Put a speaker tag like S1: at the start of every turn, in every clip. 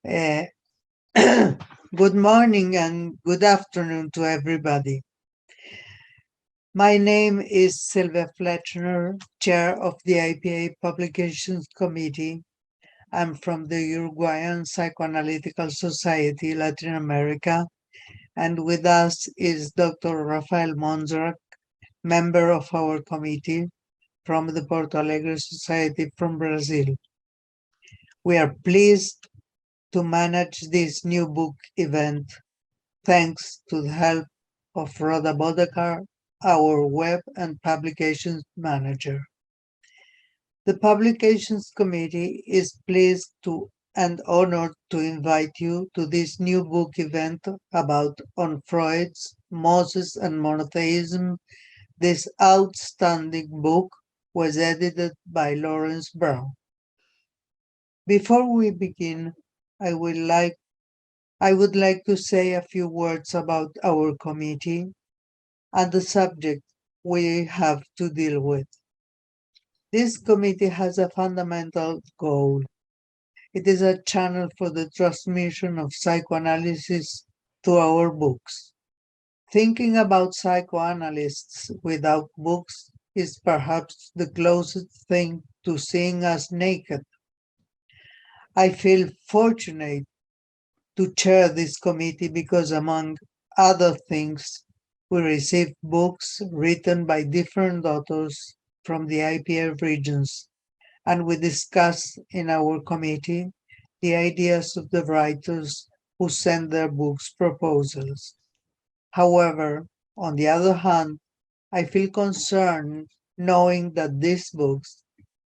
S1: Uh, Good morning and good afternoon to everybody. My name is Sylvia Fletcher, Chair of the IPA Publications Committee. I'm from the Uruguayan Psychoanalytical Society, Latin America, and with us is Dr. Rafael Monzrak, member of our committee from the Porto Alegre Society from Brazil. We are pleased to manage this new book event thanks to the help of Rhoda Bodekar, our web and publications manager. The Publications Committee is pleased to and honored to invite you to this new book event about on Freud's Moses and Monotheism. This outstanding book was edited by Lawrence Brown. Before we begin, I would like I would like to say a few words about our committee and the subject we have to deal with. This committee has a fundamental goal. It is a channel for the transmission of psychoanalysis to our books. Thinking about psychoanalysts without books is perhaps the closest thing to seeing us naked. I feel fortunate to chair this committee because, among other things, we receive books written by different authors from the IPA regions, and we discuss in our committee the ideas of the writers who send their books proposals. However, on the other hand, I feel concerned knowing that these books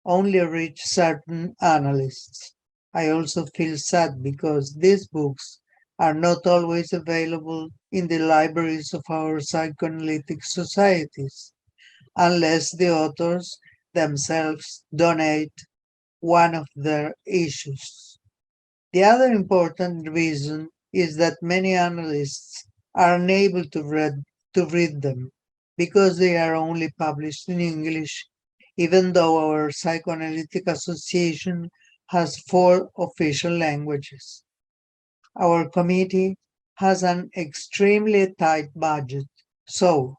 S1: only reach certain analysts. I also feel sad because these books are not always available in the libraries of our psychoanalytic societies, unless the authors themselves donate one of their issues. The other important reason is that many analysts are unable to read them because they are only published in English, even though our Psychoanalytic Association has four official languages. Our committee has an extremely tight budget, so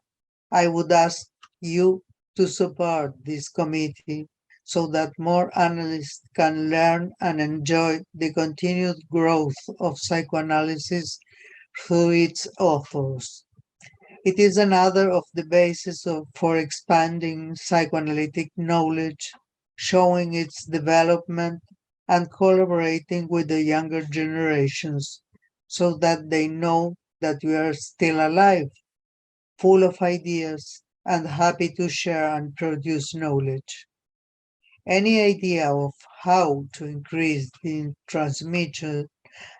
S1: I would ask you to support this committee so that more analysts can learn and enjoy the continued growth of psychoanalysis through its authors. It is another of the bases for expanding psychoanalytic knowledge, showing its development, and collaborating with the younger generations so that they know that we are still alive, full of ideas, and happy to share and produce knowledge. Any idea of how to increase the transmission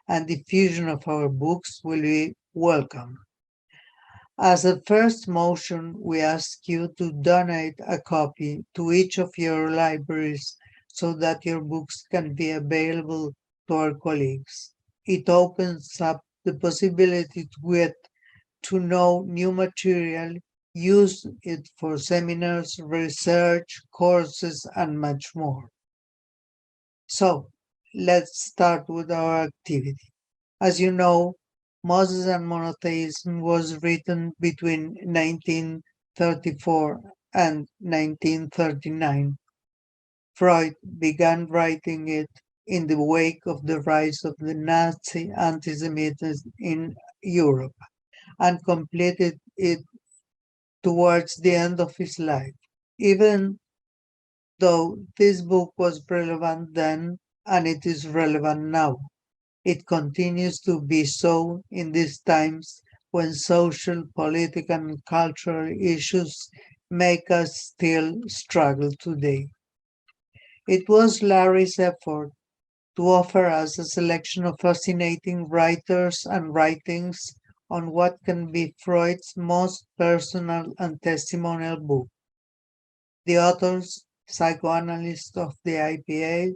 S1: and diffusion of our books will be welcome. As a first motion, we ask you to donate a copy to each of your libraries so that your books can be available to our colleagues. It opens up the possibility to get to know new material, use it for seminars, research, courses, and much more. So, let's start with our activity. As you know, Moses and Monotheism was written between 1934 and 1939. Freud began writing it in the wake of the rise of the Nazi anti-Semitism in Europe and completed it towards the end of his life. Even though this book was relevant then and it is relevant now, it continues to be so in these times when social, political, and cultural issues make us still struggle today. It was Larry's effort to offer us a selection of fascinating writers and writings on what can be Freud's most personal and testimonial book. The authors, psychoanalysts of the IPA,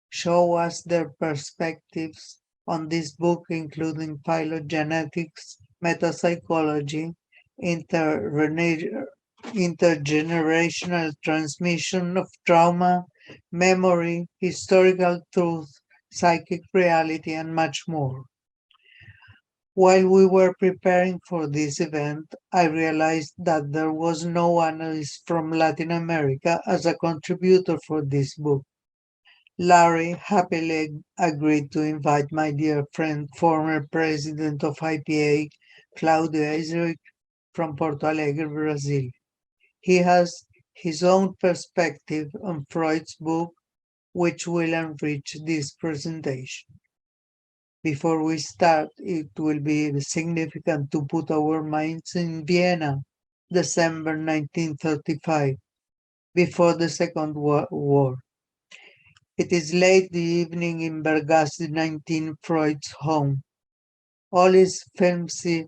S1: show us their perspectives on this book, including phylogenetics, metapsychology, intergenerational transmission of trauma, memory, historical truth, psychic reality, and much more. While we were preparing for this event, I realized that there was no analyst from Latin America as a contributor for this book. Larry happily agreed to invite my dear friend, former president of IPA, Claudio Ezeric from Porto Alegre, Brazil. He has his own perspective on Freud's book, which will enrich this presentation. Before we start, it will be significant to put our minds in Vienna, December 1935, before the Second War. It is late the evening in Bergasti 19 Freud's home. All his flimsy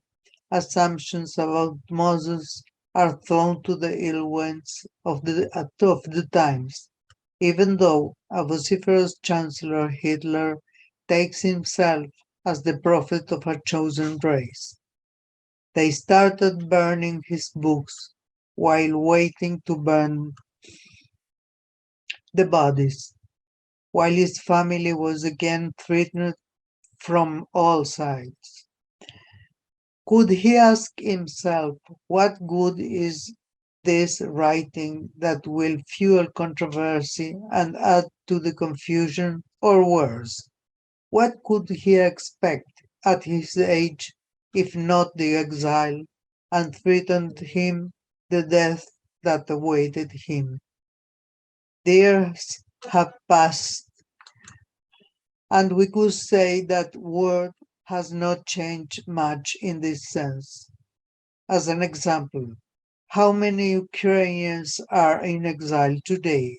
S1: assumptions about Moses are thrown to the ill winds of the times, even though a vociferous Chancellor Hitler takes himself as the prophet of a chosen race. They started burning his books while waiting to burn the bodies, while his family was again threatened from all sides. Could he ask himself, what good is this writing that will fuel controversy and add to the confusion, or worse? What could he expect at his age if not the exile, and threatened him the death that awaited him? Years have passed, and we could say that word has not changed much in this sense. As an example, how many Ukrainians are in exile today?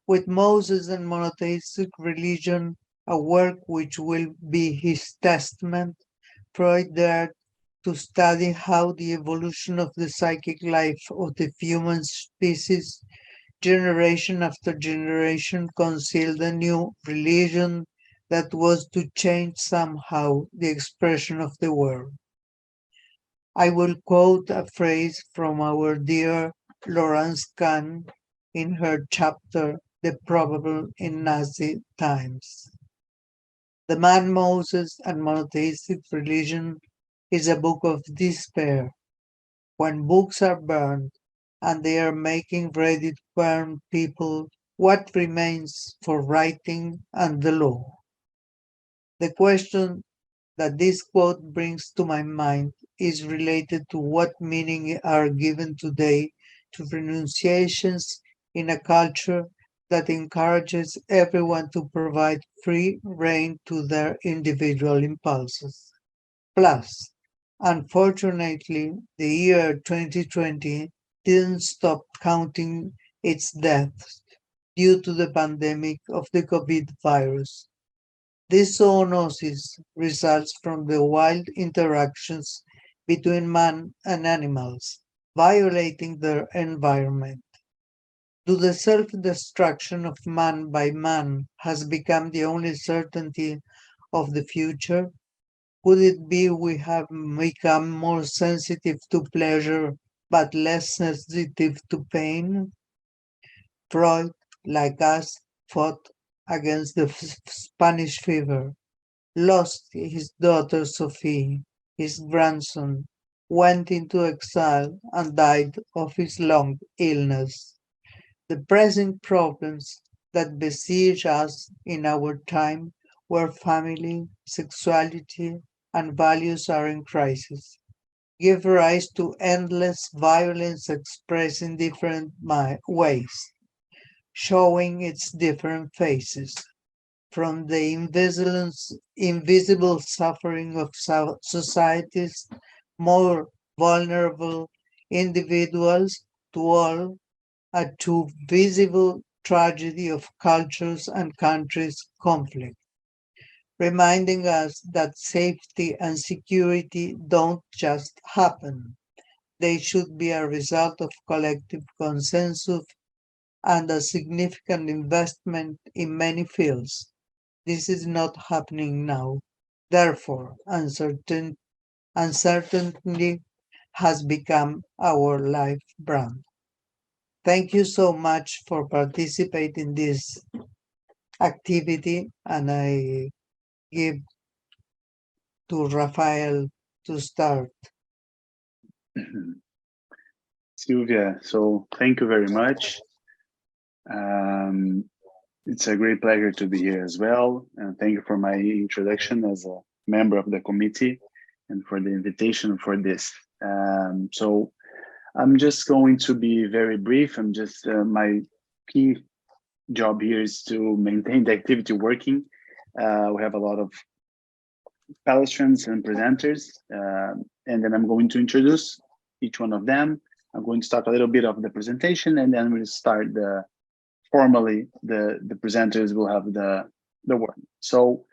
S1: With Moses and monotheistic religion, a work which will be his testament, Freud dared to study how the evolution of the psychic life of the human species, generation after generation, concealed a new religion that was to change somehow the expression of the world. I will quote a phrase from our dear Laurence Kahn in her chapter, The Probable in Nazi Times. The Man Moses and Monotheistic Religion is a book of despair. When books are burned and they are making ready to burn people, what remains for writing and the law? The question that this quote brings to my mind is related to what meaning are given today to renunciations in a culture that encourages everyone to provide free rein to their individual impulses. Plus, unfortunately, the year 2020 didn't stop counting its deaths due to the pandemic of the COVID virus. This zoonosis results from the wild interactions between man and animals, violating their environment. Do the self-destruction of man by man has become the only certainty of the future? Could it be we have become more sensitive to pleasure but less sensitive to pain? Freud, like us, fought against the Spanish fever, lost his daughter Sophie, his grandson, went into exile and died of his long illness. The pressing problems that besiege us in our time, where family, sexuality, and values are in crisis, give rise to endless violence expressed in different ways, showing its different faces, from the invisible suffering of societies more vulnerable individuals to all a too visible tragedy of cultures and countries' conflict, reminding us that safety and security don't just happen. They should be a result of collective consensus and a significant investment in many fields. This is not happening now. Therefore, uncertainty has become our life brand. Thank you so much for participating in this activity, and I give to Rafael to start.
S2: Sylvia, so thank you very much. It's a great pleasure to be here as well. And thank you for my introduction as a member of the committee and for the invitation for this. So I'm just going to be very brief. I'm just, my key job here is to maintain the activity working. We have a lot of palestrants and presenters, and then I'm going to introduce each one of them. I'm going to start a little bit of the presentation, and then we'll start formally the presenters will have the word. So,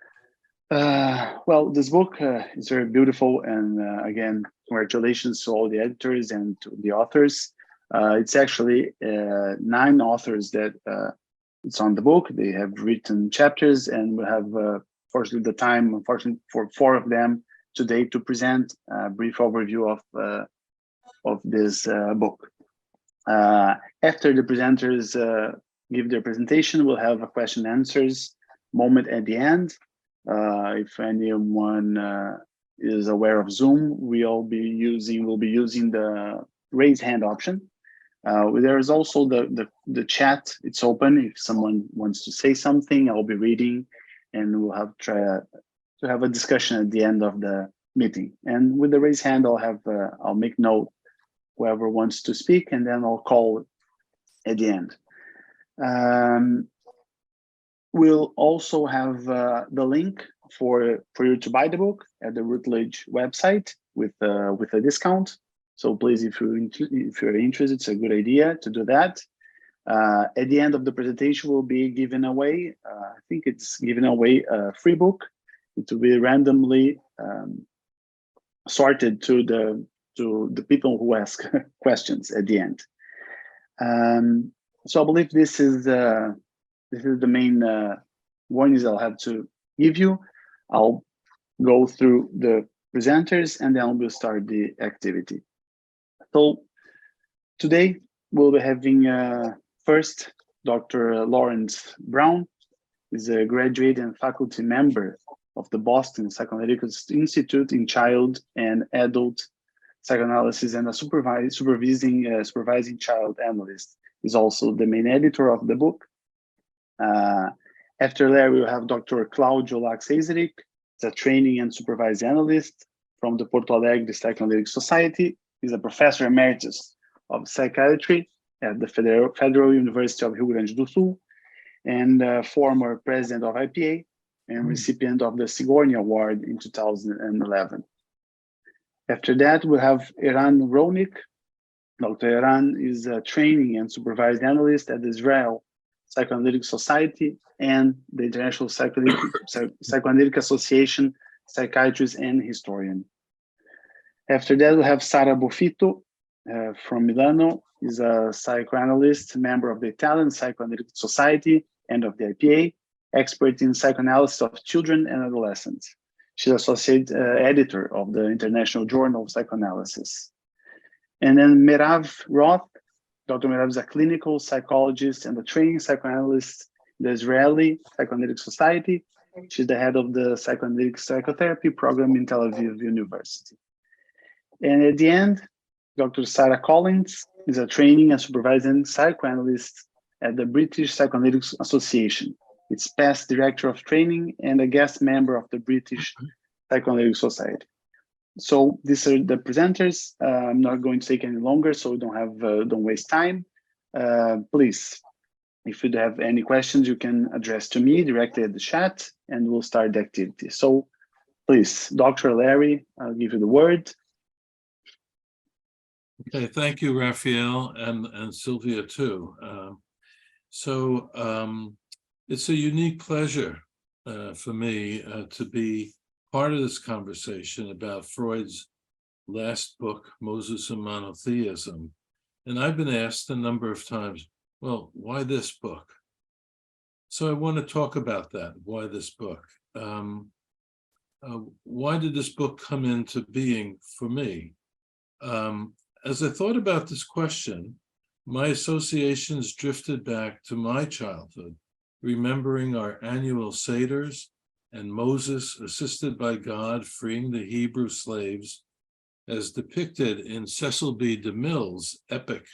S2: well, this book is very beautiful, and again, congratulations to all the editors and to the authors. It's actually 9 authors that it's on the book. They have written chapters, and we have fortunately the time, unfortunately, for 4 of them today to present a brief overview of this book. After the presenters give their presentation, we'll have a question and answers moment at the end. If anyone is aware of Zoom, we'll be using the raise hand option. There is also the chat. It's open. If someone wants to say something, I'll be reading, and we'll try to have a discussion at the end of the meeting. And with the raise hand, I'll make note whoever wants to speak, and then I'll call at the end. We'll also have the link for you to buy the book at the Routledge website with a discount. So please, if you're interested, it's a good idea to do that. At the end of the presentation, we'll be giving away, I think it's giving away a free book. It will be randomly sorted to the people who ask questions at the end. So I believe this is the main warnings I'll have to give you. I'll go through the presenters, and then we'll start the activity. So today we'll be having first Dr. Lawrence Brown. Is a graduate and faculty member of the Boston Psychoanalytic Institute in Child and Adult Psychoanalysis, and a supervising child analyst. Is also the main editor of the book. After Larry, we'll have Dr. Claudio Laxezeric, a training and supervised analyst from the Porto Alegre Psychoanalytic Society. He's a professor emeritus of psychiatry at the Federal University of Rio Grande do Sul, and former president of IPA and recipient of the Sigourney Award in 2011. After that, we have Eran Ronik. Dr. Eran is a training and supervised analyst at the Israel Psychoanalytic Society and the International Psychoanalytic Association, psychiatrist and historian. After that, we have Sara Bofito from Milano. Is a psychoanalyst, member of the Italian Psychoanalytic Society and of the IPA, expert in psychoanalysis of children and adolescents. She's associate editor of the International Journal of Psychoanalysis. And then Merav Roth. Dr. Merav is a clinical psychologist and a training psychoanalyst in the Israeli Psychoanalytic Society. She's the head of the psychoanalytic psychotherapy program in Tel Aviv University. And at the end, Dr. Sarah Collins is a training and supervising psychoanalyst at the British Psychoanalytic Association. It's past director of training and a guest member of the British Psychoanalytic Society. So these are the presenters. I'm not going to take any longer, so don't waste time. Please, if you have any questions, you can address to me directly at the chat, and we'll start the activity. So please, Dr. Larry, I'll give you the word.
S3: Okay, thank you, Raphael, and Sylvia too. It's a unique pleasure for me to be part of this conversation about Freud's last book, Moses and Monotheism. And I've been asked a number of times, well, why this book? So I want to talk about that. Why this book? Why did this book come into being for me? As I thought about this question, my associations drifted back to my childhood remembering our annual Seders and Moses, assisted by God, freeing the Hebrew slaves, as depicted in Cecil B. DeMille's epic,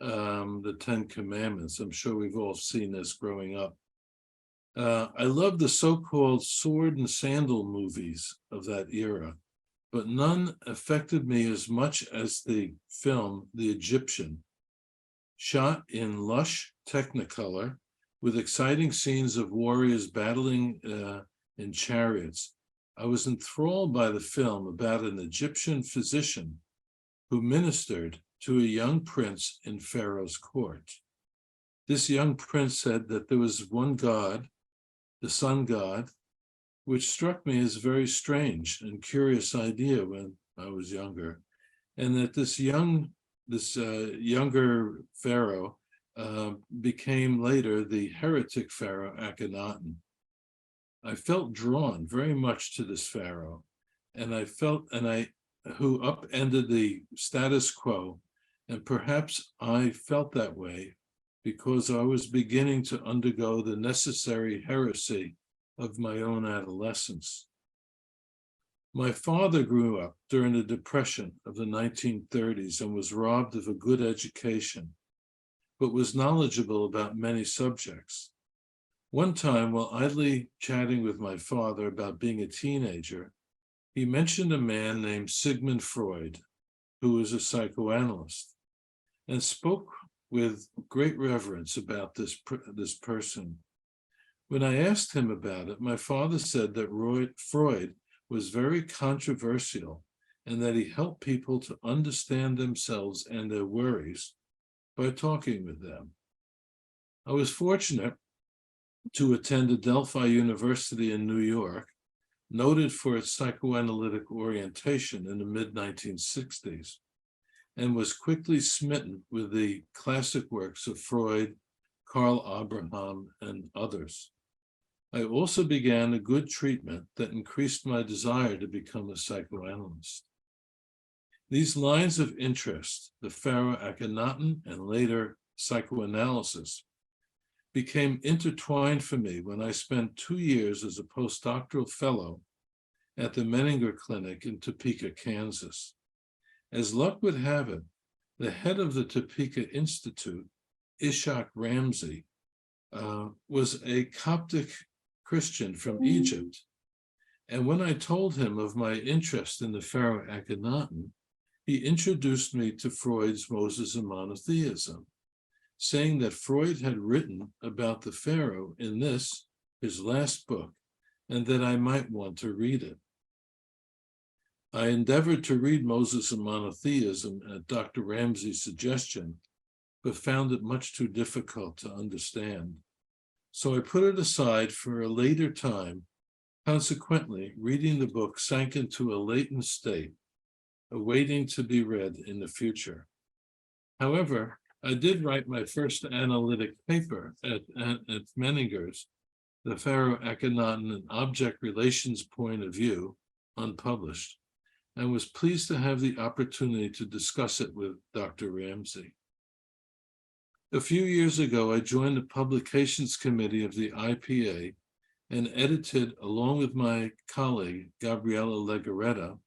S3: The Ten Commandments. I'm sure we've all seen this growing up. I love the so-called sword and sandal movies of that era, but none affected me as much as the film The Egyptian, shot in lush Technicolor with exciting scenes of warriors battling in chariots. I was enthralled by the film about an Egyptian physician who ministered to a young prince in Pharaoh's court. This young prince said that there was one God, the sun god, which struck me as a very strange and curious idea when I was younger, and that this younger pharaoh became later the heretic pharaoh Akhenaten. I felt drawn very much to this pharaoh, who upended the status quo, and perhaps I felt that way because I was beginning to undergo the necessary heresy of my own adolescence. My father grew up during the Depression of the 1930s and was robbed of a good education, but was knowledgeable about many subjects. One time, while idly chatting with my father about being a teenager, he mentioned a man named Sigmund Freud, who was a psychoanalyst, and spoke with great reverence about this person. When I asked him about it, my father said that Freud was very controversial and that he helped people to understand themselves and their worries by talking with them. I was fortunate to attend Adelphi University in New York, noted for its psychoanalytic orientation in the mid-1960s, and was quickly smitten with the classic works of Freud, Karl Abraham, and others. I also began a good treatment that increased my desire to become a psychoanalyst. These lines of interest, the Pharaoh Akhenaten and later psychoanalysis, became intertwined for me when I spent 2 years as a postdoctoral fellow at the Menninger Clinic in Topeka, Kansas. As luck would have it, the head of the Topeka Institute, Ishak Ramsey, was a Coptic Christian from Egypt. And when I told him of my interest in the Pharaoh Akhenaten, he introduced me to Freud's Moses and Monotheism, saying that Freud had written about the Pharaoh in this, his last book, and that I might want to read it. I endeavored to read Moses and Monotheism at Dr. Ramsey's suggestion, but found it much too difficult to understand. So I put it aside for a later time. Consequently, reading the book sank into a latent state, awaiting to be read in the future. However, I did write my first analytic paper at Menninger's, The Pharaoh Akhenaten, an Object Relations Point of View, unpublished, and was pleased to have the opportunity to discuss it with Dr. Ramsey. A few years ago, I joined the publications committee of the IPA and edited, along with my colleague, Gabriella Legarreta,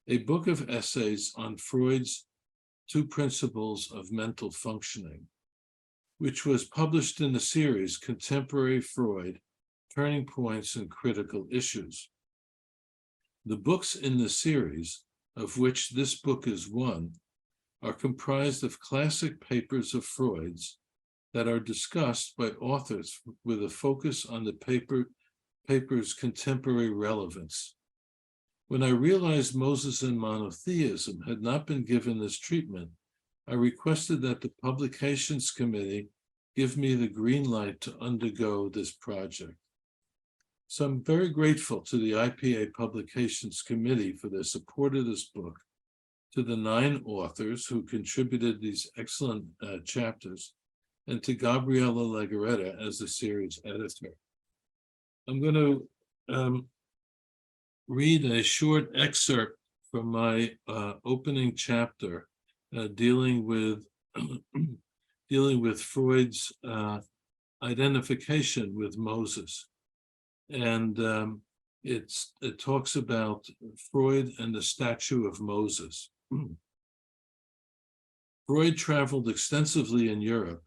S3: a book of essays on Freud's 2 principles of mental functioning, which was published in the series Contemporary Freud, Turning Points and Critical Issues. The books in the series, of which this book is one, are comprised of classic papers of Freud's that are discussed by authors with a focus on the paper's contemporary relevance. When I realized Moses and Monotheism had not been given this treatment, I requested that the publications committee give me the green light to undergo this project. So I'm very grateful to the IPA Publications Committee for their support of this book, to the 9 authors who contributed these excellent chapters, and to Gabriella Legarreta as the series editor. I'm going to read a short excerpt from my opening chapter dealing with Freud's identification with Moses. And it talks about Freud and the statue of Moses. Freud traveled extensively in Europe,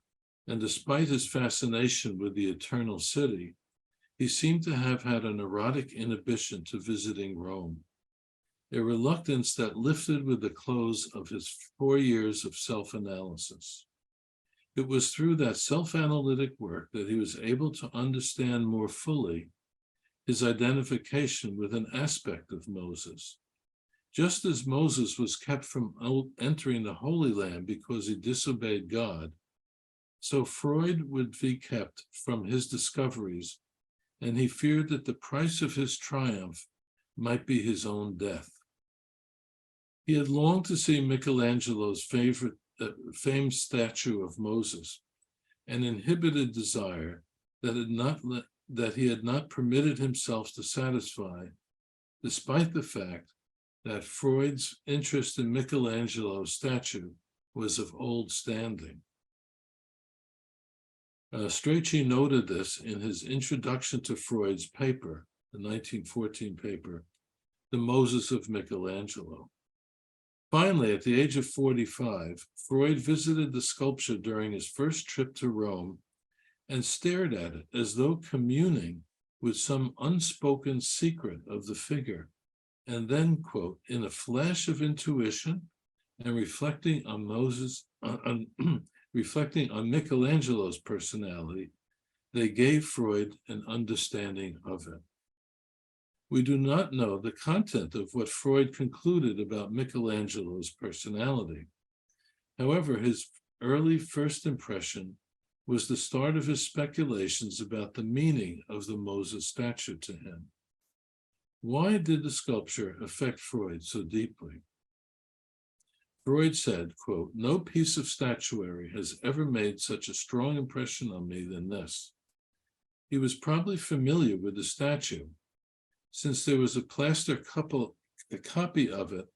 S3: and despite his fascination with the Eternal City, he seemed to have had an erotic inhibition to visiting Rome, a reluctance that lifted with the close of his 4 years of self-analysis. It was through that self-analytic work that he was able to understand more fully his identification with an aspect of Moses. Just as Moses was kept from entering the Holy Land because he disobeyed God, so Freud would be kept from his discoveries, and he feared that the price of his triumph might be his own death. He had longed to see Michelangelo's famed statue of Moses, an inhibited desire that he had not permitted himself to satisfy, despite the fact that Freud's interest in Michelangelo's statue was of old standing. Strachey noted this in his introduction to Freud's paper, the 1914 paper, The Moses of Michelangelo. Finally, at the age of 45, Freud visited the sculpture during his first trip to Rome and stared at it as though communing with some unspoken secret of the figure, and then, quote, in a flash of intuition and reflecting on Michelangelo's personality, they gave Freud an understanding of it. We do not know the content of what Freud concluded about Michelangelo's personality. However, his early first impression was the start of his speculations about the meaning of the Moses statue to him. Why did the sculpture affect Freud so deeply? Freud said, quote, "No piece of statuary has ever made such a strong impression on me than this." He was probably familiar with the statue, since there was a plaster copy of it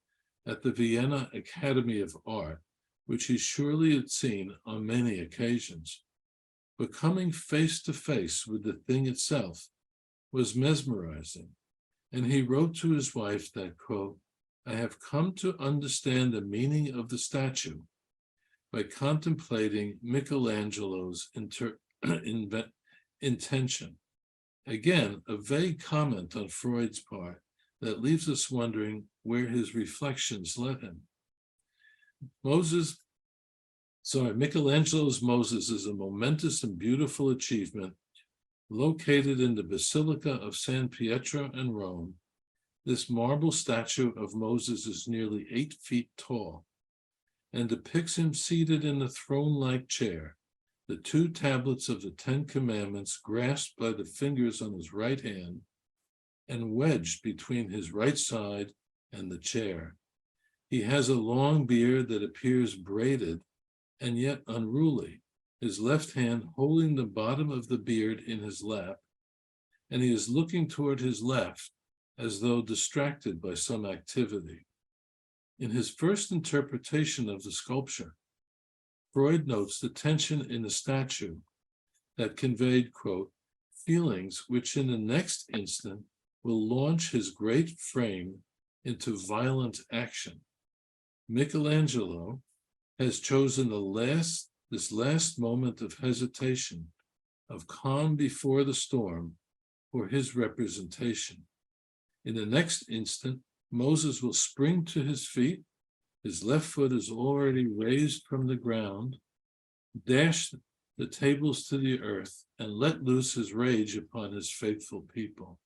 S3: at the Vienna Academy of Art, which he surely had seen on many occasions. But coming face to face with the thing itself was mesmerizing, and he wrote to his wife that, quote, "I have come to understand the meaning of the statue by contemplating Michelangelo's intention." Again, a vague comment on Freud's part that leaves us wondering where his reflections led him. Michelangelo's Moses is a momentous and beautiful achievement located in the Basilica of San Pietro in Rome. This marble statue of Moses is nearly 8 feet tall and depicts him seated in a throne-like chair, the 2 tablets of the 10 Commandments grasped by the fingers on his right hand and wedged between his right side and the chair. He has a long beard that appears braided and yet unruly, his left hand holding the bottom of the beard in his lap, and he is looking toward his left as though distracted by some activity. In his first interpretation of the sculpture, Freud notes the tension in the statue that conveyed, quote, "feelings which in the next instant will launch his great frame into violent action." Michelangelo has chosen this last moment of hesitation, of calm before the storm, for his representation. In the next instant, Moses will spring to his feet, his left foot is already raised from the ground, dash the tables to the earth, and let loose his rage upon his faithful people.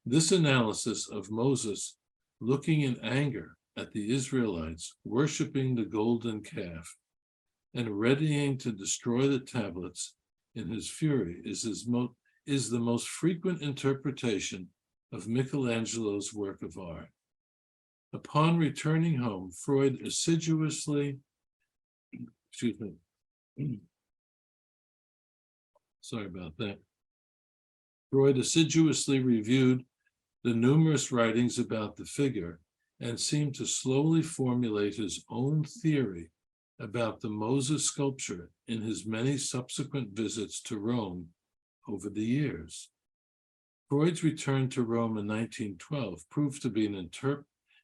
S3: This analysis of Moses looking in anger at the Israelites worshiping the golden calf and readying to destroy the tablets in his fury is the most frequent interpretation of Michelangelo's work of art. Upon returning home, Freud assiduously, Freud assiduously reviewed the numerous writings about the figure and seemed to slowly formulate his own theory about the Moses sculpture in his many subsequent visits to Rome over the years. Freud's return to Rome in 1912 proved to be an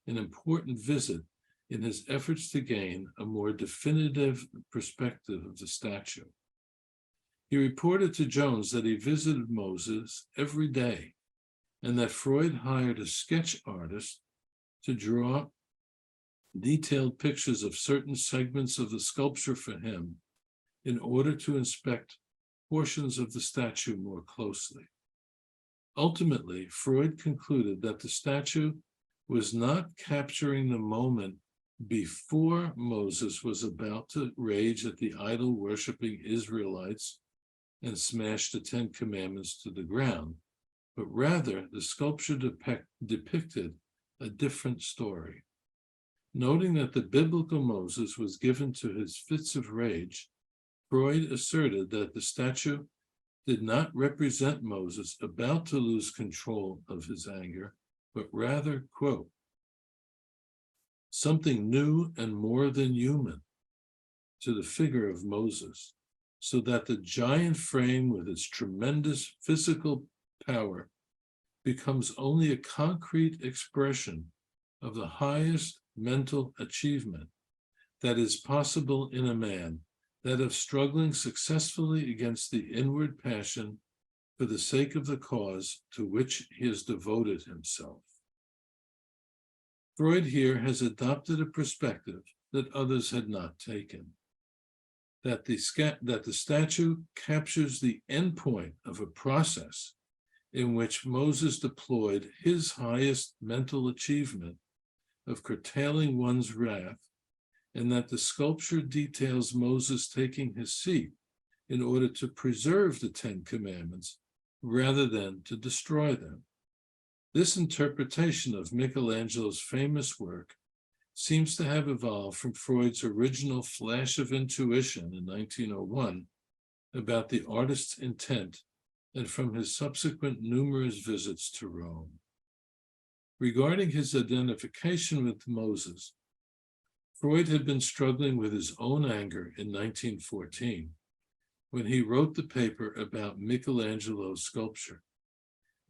S3: important visit in his efforts to gain a more definitive perspective of the statue. He reported to Jones that he visited Moses every day and that Freud hired a sketch artist to draw detailed pictures of certain segments of the sculpture for him in order to inspect portions of the statue more closely. Ultimately, Freud concluded that the statue was not capturing the moment before Moses was about to rage at the idol-worshiping Israelites and smash the Ten Commandments to the ground, but rather the sculpture depicted a different story. Noting that the biblical Moses was given to his fits of rage, Freud asserted that the statue did not represent Moses about to lose control of his anger, but rather, quote, something new and more than human to the figure of Moses, so that the giant frame with its tremendous physical power becomes only a concrete expression of the highest mental achievement that is possible in a man, that of struggling successfully against the inward passion for the sake of the cause to which he has devoted himself. Freud here has adopted a perspective that others had not taken, that the statue captures the endpoint of a process in which Moses deployed his highest mental achievement of curtailing one's wrath, and that the sculpture details Moses taking his seat in order to preserve the Ten Commandments rather than to destroy them. This interpretation of Michelangelo's famous work seems to have evolved from Freud's original flash of intuition in 1901 about the artist's intent and from his subsequent numerous visits to Rome. Regarding his identification with Moses, Freud had been struggling with his own anger in 1914 when he wrote the paper about Michelangelo's sculpture,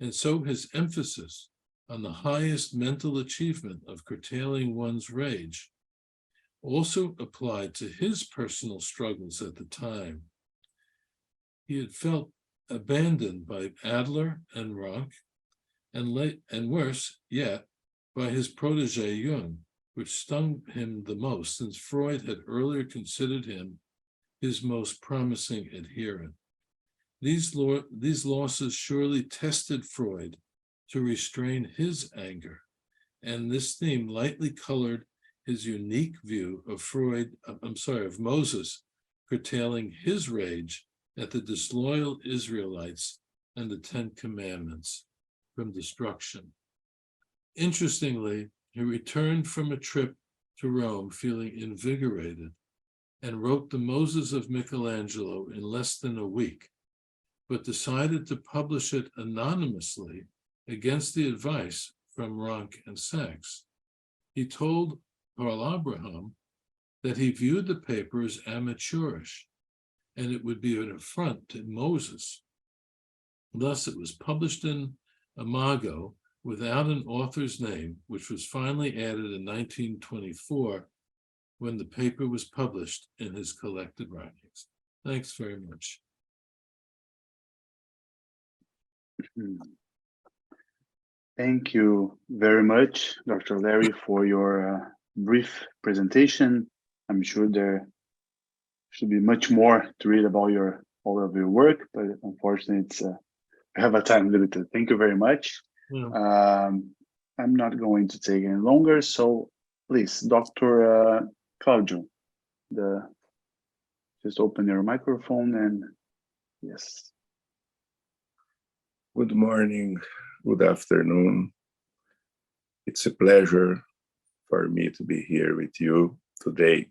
S3: and so his emphasis on the highest mental achievement of curtailing one's rage also applied to his personal struggles at the time. He had felt abandoned by Adler and Rank, and worse yet, by his protege Jung, which stung him the most since Freud had earlier considered him his most promising adherent. These losses surely tested Freud to restrain his anger, and this theme lightly colored his unique view of Moses curtailing his rage at the disloyal Israelites and the Ten Commandments from destruction. Interestingly, he returned from a trip to Rome feeling invigorated and wrote the Moses of Michelangelo in less than a week, but decided to publish it anonymously against the advice from Rank and Sachs. He told Karl Abraham that he viewed the paper as amateurish, and it would be an affront to Moses. Thus, it was published in Imago without an author's name, which was finally added in 1924 when the paper was published in his collected writings. Thanks very much.
S2: Thank you very much, Dr. Larry, for your brief presentation. I'm sure there should be much more to read about all of your work, but unfortunately, we have a time limited. Thank you very much. Yeah. I'm not going to take any longer, so please, Dr. Claudio, just open your microphone and yes.
S4: Good morning, good afternoon. It's a pleasure for me to be here with you today.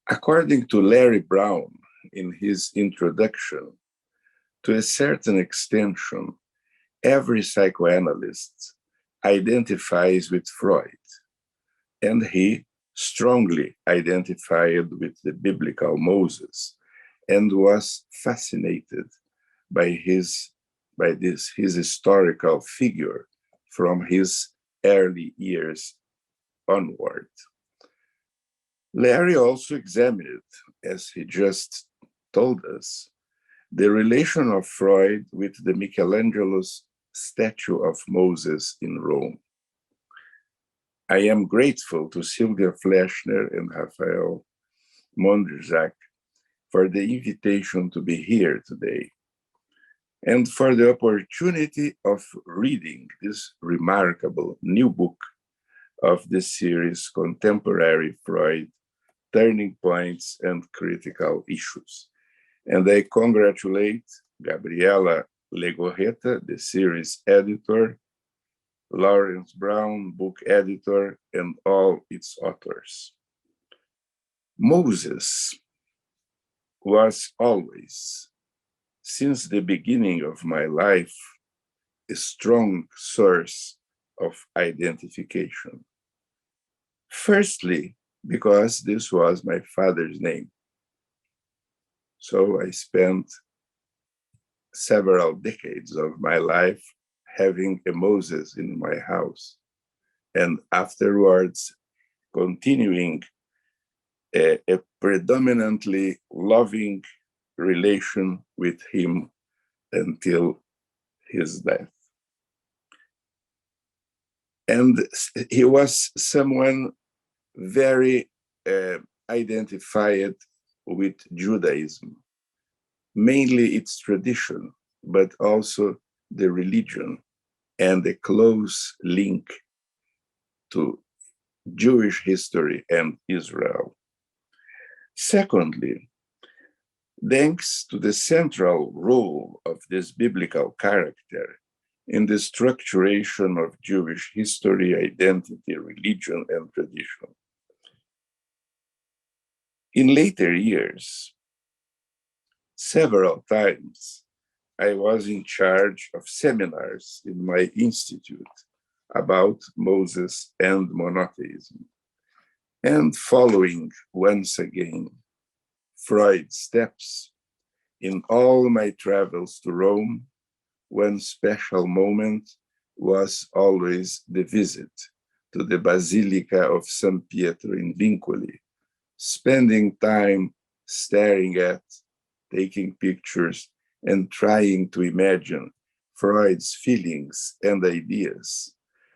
S4: According to Larry Brown, in his introduction, to a certain extension, every psychoanalyst identifies with Freud, and he strongly identified with the biblical Moses and was fascinated by this his historical figure from his early years onward. Larry also examined, as he just told us, the relation of Freud with the Michelangelo's statue of Moses in Rome. I am grateful to Sylvia Fleshner and Raphael Mondrzak for the invitation to be here today and for the opportunity of reading this remarkable new book of this series, Contemporary Freud, Turning Points and Critical Issues. And I congratulate Gabriela Legorreta, the series editor, Lawrence Brown, book editor, and all its authors. Moses was always, since the beginning of my life, a strong source of identification. Firstly, because this was my father's name. So I spent several decades of my life having a Moses in my house, and afterwards continuing a predominantly loving relation with him until his death. And he was someone very identified with Judaism, mainly its tradition, but also the religion and the close link to Jewish history and Israel. Secondly, thanks to the central role of this biblical character in the structuration of Jewish history, identity, religion, and tradition. In later years, several times, I was in charge of seminars in my institute about Moses and monotheism. And following once again Freud's steps in all my travels to Rome, one special moment was always the visit to the Basilica of San Pietro in Vincoli, spending time staring at, taking pictures, and trying to imagine Freud's feelings and ideas,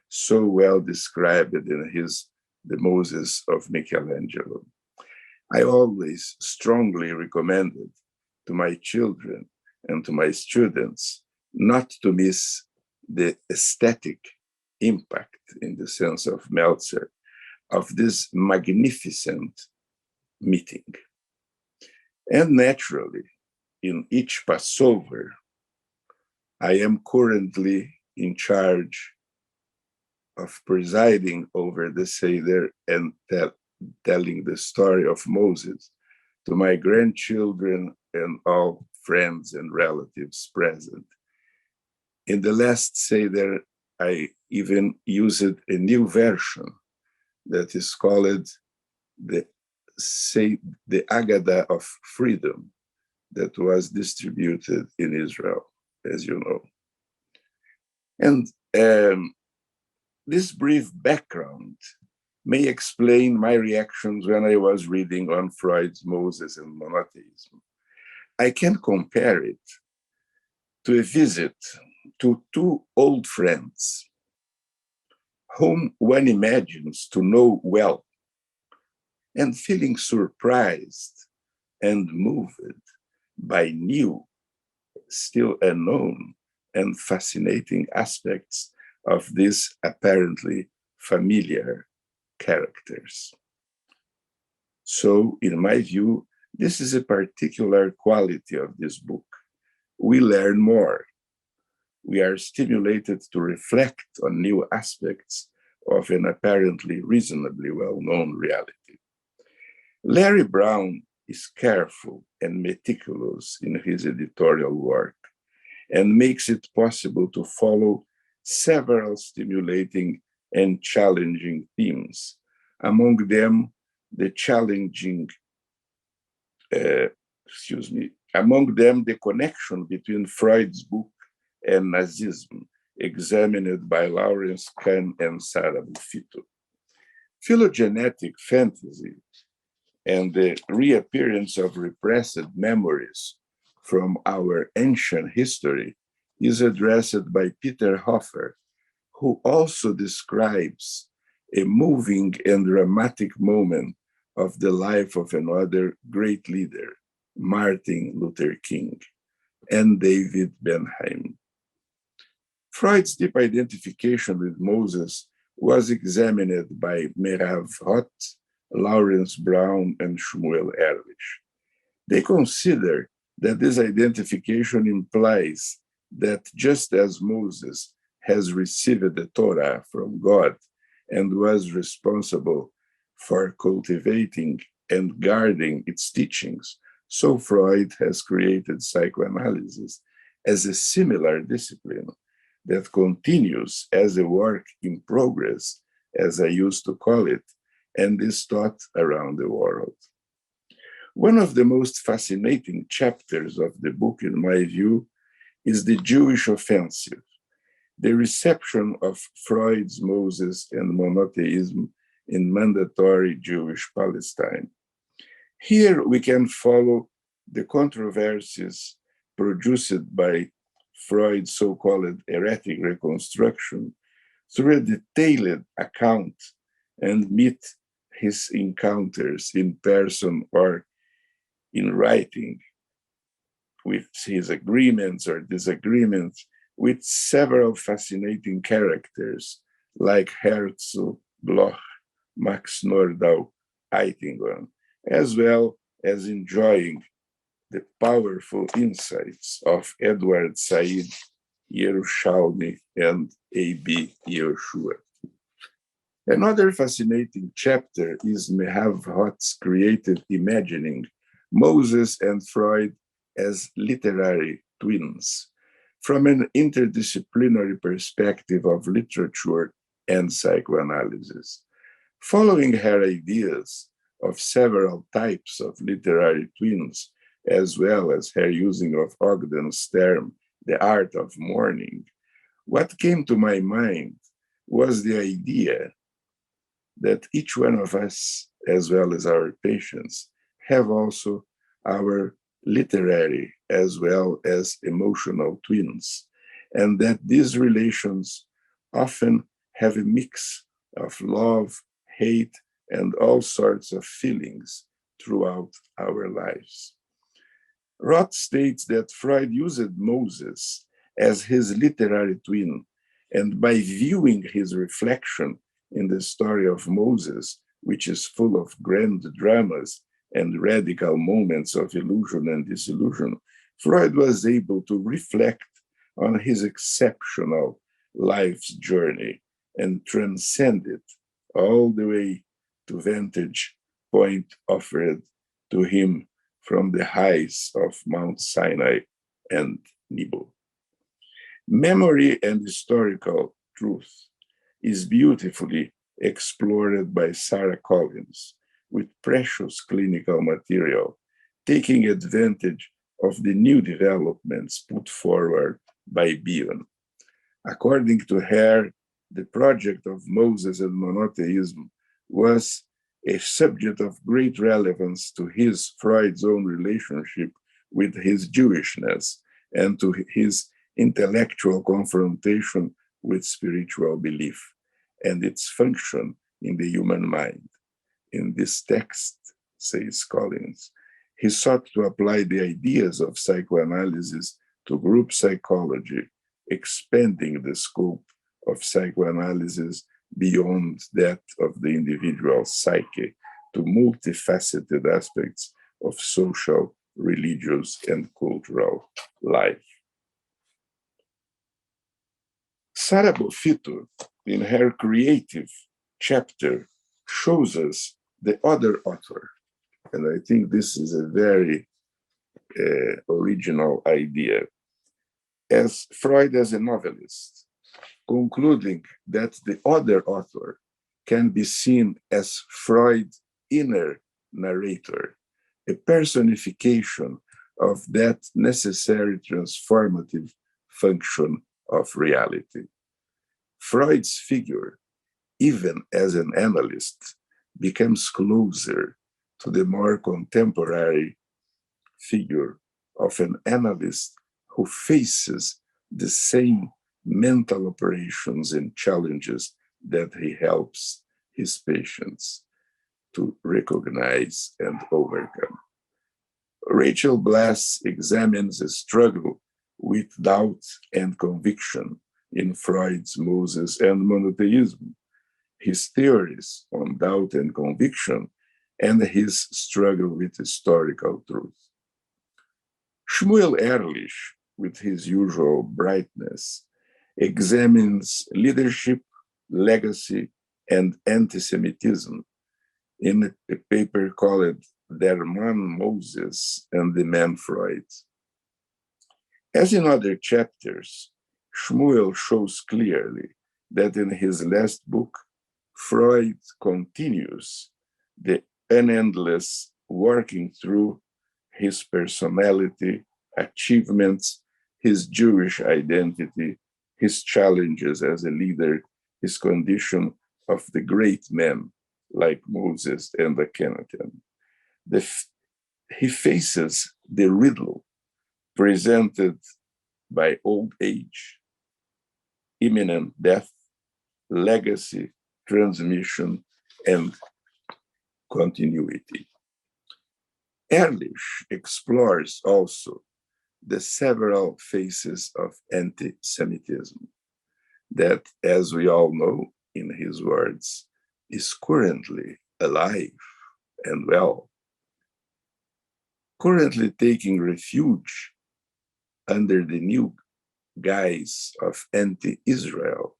S4: so well described in his The Moses of Michelangelo. I always strongly recommended to my children and to my students not to miss the aesthetic impact, in the sense of Meltzer, of this magnificent meeting. And naturally, in each Passover, I am currently in charge of presiding over the Seder and telling the story of Moses to my grandchildren and all friends and relatives present. In the last Seder, I even used a new version that is called the Agada of Freedom, that was distributed in Israel, as you know. And this brief background may explain my reactions when I was reading on Freud's Moses and monotheism. I can compare it to a visit to two old friends whom one imagines to know well, and feeling surprised and moved by new, still unknown, and fascinating aspects of these apparently familiar characters. So, in my view, this is a particular quality of this book. We learn more. We are stimulated to reflect on new aspects of an apparently reasonably well-known reality. Larry Brown is careful and meticulous in his editorial work and makes it possible to follow several stimulating and challenging themes, among them the challenging, among them the connection between Freud's book and Nazism, examined by Lawrence Kahn and Sarah Buffito. Phylogenetic fantasy and the reappearance of repressed memories from our ancient history is addressed by Peter Hofer, who also describes a moving and dramatic moment of the life of another great leader, Martin Luther King, and David Benheim. Freud's deep identification with Moses was examined by Merav Roth, Lawrence Brown, and Shmuel Ehrlich. They consider that this identification implies that just as Moses has received the Torah from God and was responsible for cultivating and guarding its teachings, so Freud has created psychoanalysis as a similar discipline that continues as a work in progress, as I used to call it, and is taught around the world. One of the most fascinating chapters of the book, in my view, is the Jewish offensive, the reception of Freud's Moses and monotheism in mandatory Jewish Palestine. Here we can follow the controversies produced by Freud's so-called heretic reconstruction through a detailed account and meet his encounters in person or in writing, with his agreements or disagreements with several fascinating characters like Herzl, Bloch, Max Nordau, Eitingon, as well as enjoying the powerful insights of Edward Said, Yerushalmi, and A.B. Yehoshua. Another fascinating chapter is Mehav Roth's creative imagining Moses and Freud as literary twins from an interdisciplinary perspective of literature and psychoanalysis. Following her ideas of several types of literary twins, as well as her using of Ogden's term, the art of mourning, what came to my mind was the idea that each one of us, as well as our patients, have also our literary as well as emotional twins, and that these relations often have a mix of love, hate, and all sorts of feelings throughout our lives. Roth states that Freud used Moses as his literary twin, and by viewing his reflection in the story of Moses, which is full of grand dramas and radical moments of illusion and disillusion, Freud was able to reflect on his exceptional life's journey and transcend it all the way to vantage point offered to him from the heights of Mount Sinai and Nebo. Memory and historical truth is beautifully explored by Sarah Collins with precious clinical material, taking advantage of the new developments put forward by Bion. According to her, the project of Moses and monotheism was a subject of great relevance to Freud's own relationship with his Jewishness and to his intellectual confrontation with spiritual belief and its function in the human mind. In this text, says Collins, he sought to apply the ideas of psychoanalysis to group psychology, expanding the scope of psychoanalysis beyond that of the individual psyche to multifaceted aspects of social, religious, and cultural life. Sarah Buffito, in her creative chapter, shows us the other author. And I think this is a very original idea. As Freud as a novelist, concluding that the other author can be seen as Freud inner narrator, a personification of that necessary transformative function of reality. Freud's figure, even as an analyst, becomes closer to the more contemporary figure of an analyst who faces the same mental operations and challenges that he helps his patients to recognize and overcome. Rachel Blass examines a struggle with doubt and conviction in Freud's Moses and Monotheism, his theories on doubt and conviction, and his struggle with historical truth. Shmuel Ehrlich, with his usual brightness, examines leadership, legacy, and anti-Semitism in a paper called Der Mann Moses and the Man Freud. As in other chapters, Shmuel shows clearly that in his last book, Freud continues the unendless working through his personality, achievements, his Jewish identity, his challenges as a leader, his condition of the great men like Moses and Akhenaten. He faces the riddle presented by old age, imminent death, legacy, transmission, and continuity. Ehrlich explores also the several faces of anti-Semitism that, as we all know, in his words, is currently alive and well, currently taking refuge under the new guise of anti-Israel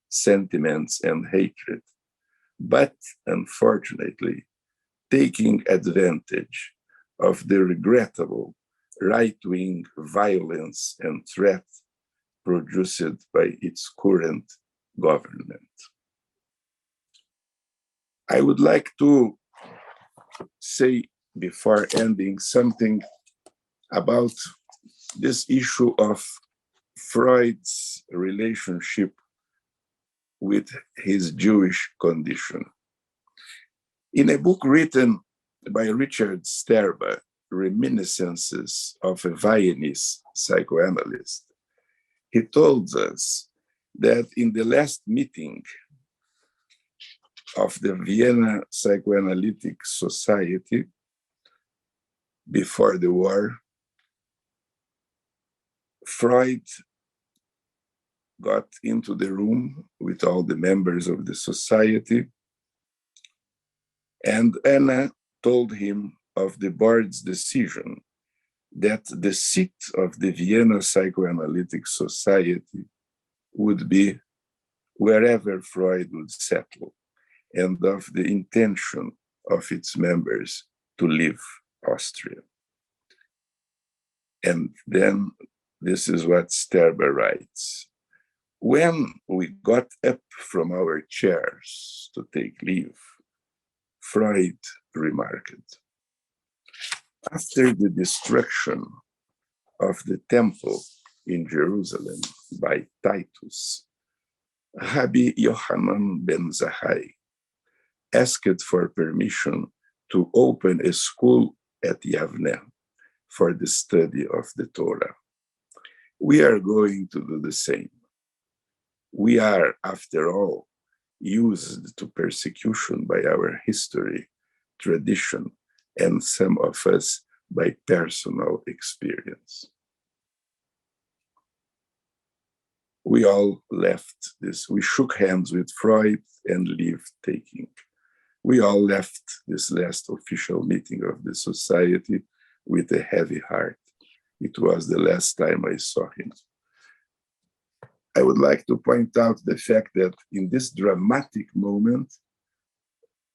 S4: sentiments and hatred, but unfortunately taking advantage of the regrettable right-wing violence and threat produced by its current government. I would like to say before ending something about this issue of Freud's relationship with his Jewish condition. In a book written by Richard Sterba, Reminiscences of a Viennese Psychoanalyst, he told us that in the last meeting of the Vienna Psychoanalytic Society before the war, Freud got into the room with all the members of the society, and Anna told him of the board's decision that the seat of the Vienna Psychoanalytic Society would be wherever Freud would settle, and of the intention of its members to leave Austria. And then this is what Sterba writes. When we got up from our chairs to take leave, Freud remarked, after the destruction of the temple in Jerusalem by Titus, Rabbi Yohanan ben Zachai asked for permission to open a school at Yavne for the study of the Torah. We are going to do the same. We are, after all, used to persecution by our history, tradition, and some of us by personal experience. We all left this. We shook hands with Freud and leave taking. We all left this last official meeting of the society with a heavy heart. It was the last time I saw him. I would like to point out the fact that in this dramatic moment,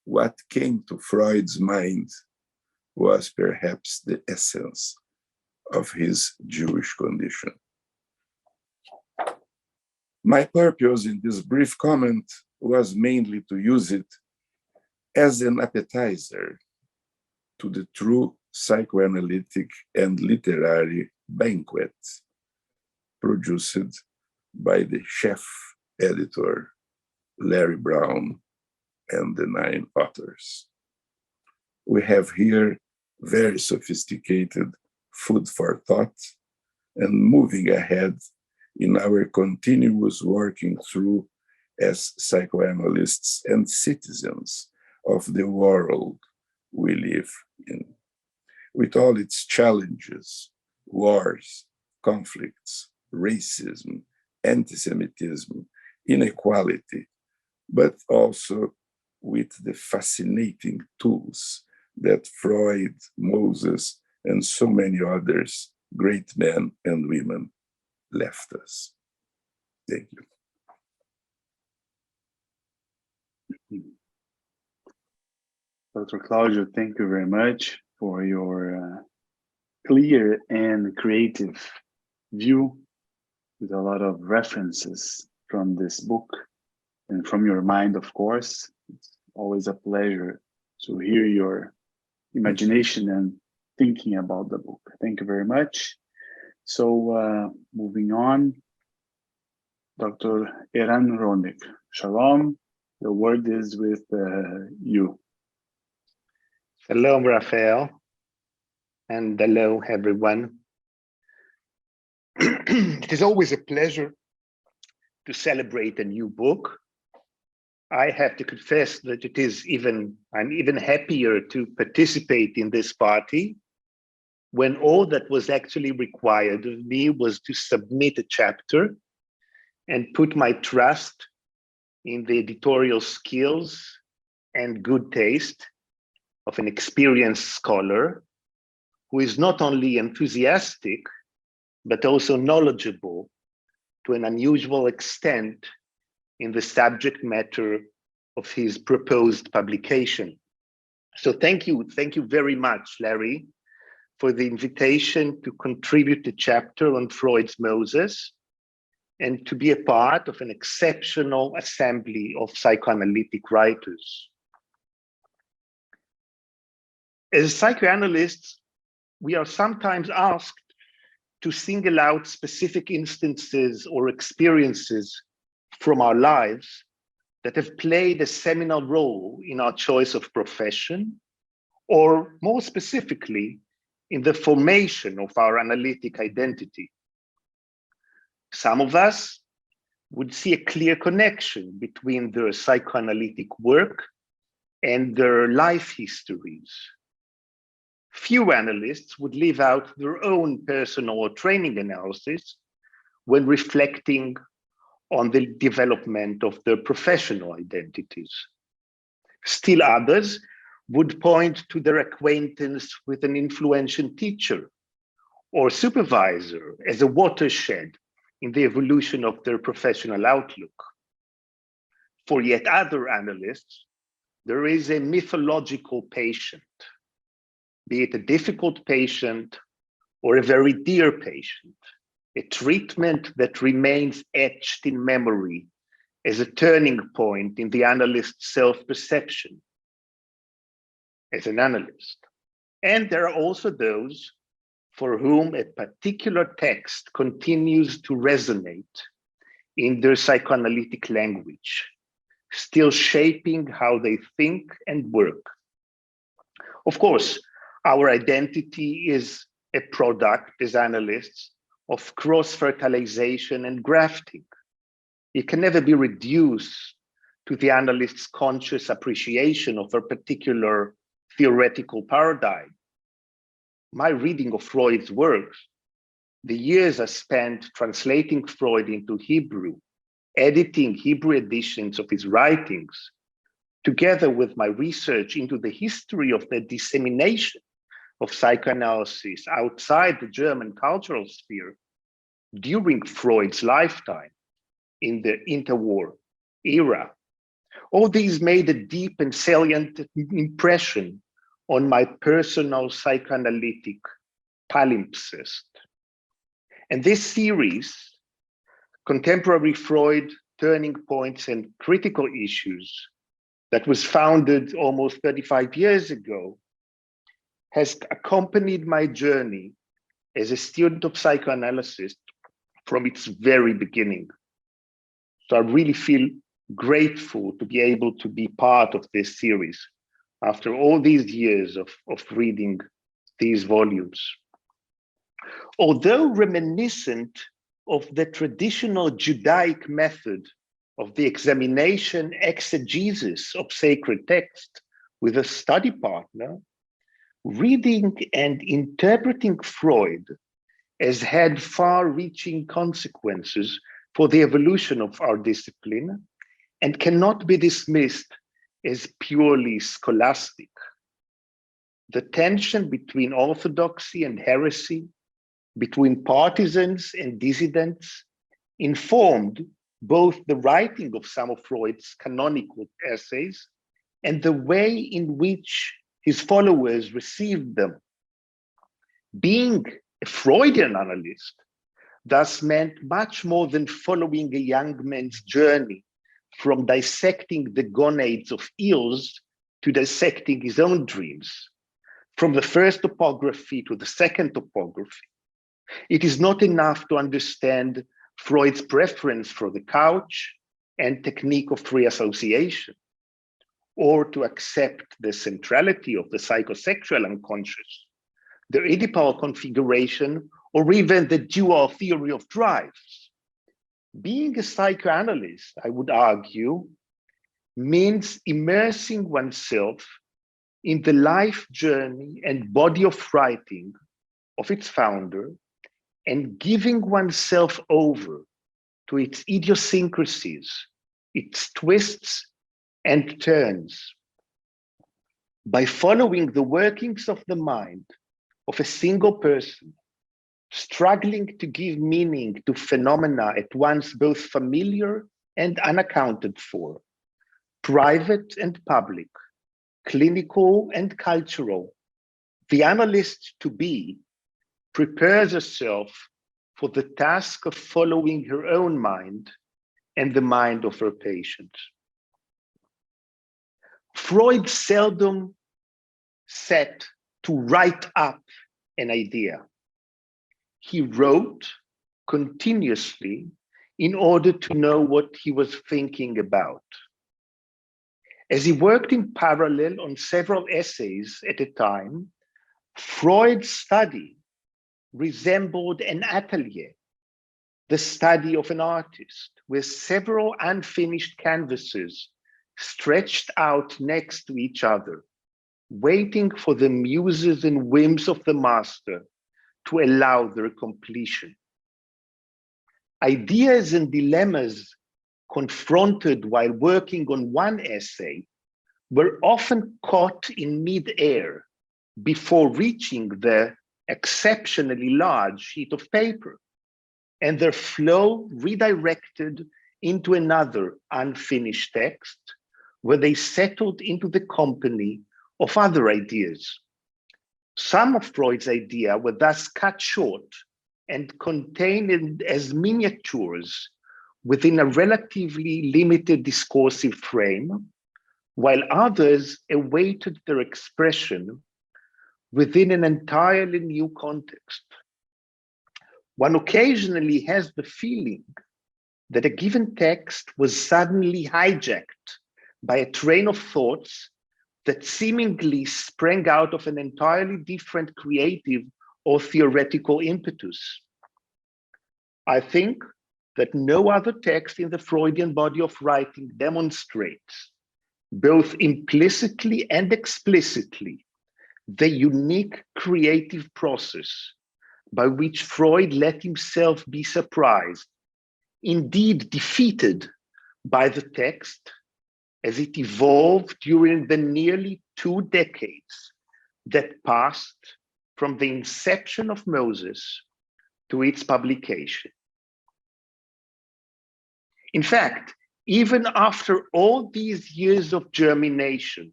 S4: what came to Freud's mind was perhaps the essence of his Jewish condition. My purpose in this brief comment was mainly to use it as an appetizer to the true psychoanalytic and literary banquet produced by the chef editor Larry Brown and the 9 authors. We have here very sophisticated food for thought and moving ahead in our continuous working through as psychoanalysts and citizens of the world we live in, with all its challenges, wars, conflicts, racism, anti-Semitism, inequality, but also with the fascinating tools that Freud, Moses, and so many others, great men and women, left us. Thank you.
S2: Dr. Claudio, thank you very much for your clear and creative view with a lot of references from this book and from your mind, of course. It's always a pleasure to hear your imagination and thinking about the book. Thank you very much. So moving on, Dr. Eran Ronik. Shalom, the word is with you.
S5: Hello, Raphael, and hello, everyone. It is always a pleasure to celebrate a new book. I have to confess that I'm even happier to participate in this party when all that was actually required of me was to submit a chapter and put my trust in the editorial skills and good taste of an experienced scholar who is not only enthusiastic, but also knowledgeable to an unusual extent in the subject matter of his proposed publication. So thank you very much, Larry, for the invitation to contribute a chapter on Freud's Moses and to be a part of an exceptional assembly of psychoanalytic writers. As psychoanalysts, we are sometimes asked to single out specific instances or experiences from our lives that have played a seminal role in our choice of profession, or more specifically, in the formation of our analytic identity. Some of us would see a clear connection between their psychoanalytic work and their life histories. Few analysts would leave out their own personal or training analysis when reflecting on the development of their professional identities. Still others would point to their acquaintance with an influential teacher or supervisor as a watershed in the evolution of their professional outlook. For yet other analysts, there is a mythological patient, be it a difficult patient or a very dear patient, a treatment that remains etched in memory as a turning point in the analyst's self-perception as an analyst. And there are also those for whom a particular text continues to resonate in their psychoanalytic language, still shaping how they think and work. Of course, our identity is a product as analysts of cross-fertilization and grafting. It can never be reduced to the analyst's conscious appreciation of a particular theoretical paradigm. My reading of Freud's works, the years I spent translating Freud into Hebrew, editing Hebrew editions of his writings, together with my research into the history of the dissemination of psychoanalysis outside the German cultural sphere during Freud's lifetime in the interwar era. All these made a deep and salient impression on my personal psychoanalytic palimpsest. And this series, Contemporary Freud, Turning Points and Critical Issues, that was founded almost 35 years ago, has accompanied my journey as a student of psychoanalysis from its very beginning. So I really feel grateful to be able to be part of this series after all these years of reading these volumes. Although reminiscent of the traditional Judaic method of the examination exegesis of sacred text with a study partner, reading and interpreting Freud has had far-reaching consequences for the evolution of our discipline and cannot be dismissed as purely scholastic. The tension between orthodoxy and heresy, between partisans and dissidents, informed both the writing of some of Freud's canonical essays and the way in which his followers received them. Being a Freudian analyst thus meant much more than following a young man's journey from dissecting the gonads of eels to dissecting his own dreams, from the first topography to the second topography. It is not enough to understand Freud's preference for the couch and technique of free association, or to accept the centrality of the psychosexual unconscious, the Oedipal configuration, or even the dual theory of drives. Being a psychoanalyst, I would argue, means immersing oneself in the life journey and body of writing of its founder and giving oneself over to its idiosyncrasies, its twists and turns. By following the workings of the mind of a single person, struggling to give meaning to phenomena at once both familiar and unaccounted for, private and public, clinical and cultural, the analyst to be prepares herself for the task of following her own mind and the mind of her patient. Freud seldom set to write up an idea. He wrote continuously in order to know what he was thinking about. As he worked in parallel on several essays at a time, Freud's study resembled an atelier, the study of an artist, with several unfinished canvases stretched out next to each other, waiting for the muses and whims of the master to allow their completion. Ideas and dilemmas confronted while working on one essay were often caught in mid-air before reaching the exceptionally large sheet of paper, and their flow redirected into another unfinished text where they settled into the company of other ideas. Some of Freud's ideas were thus cut short and contained as miniatures within a relatively limited discursive frame, while others awaited their expression within an entirely new context. One occasionally has the feeling that a given text was suddenly hijacked by a train of thoughts that seemingly sprang out of an entirely different creative or theoretical impetus. I think that no other text in the Freudian body of writing demonstrates, both implicitly and explicitly, the unique creative process by which Freud let himself be surprised, indeed defeated, by the text as it evolved during the nearly 2 decades that passed from the inception of Moses to its publication. In fact, even after all these years of germination,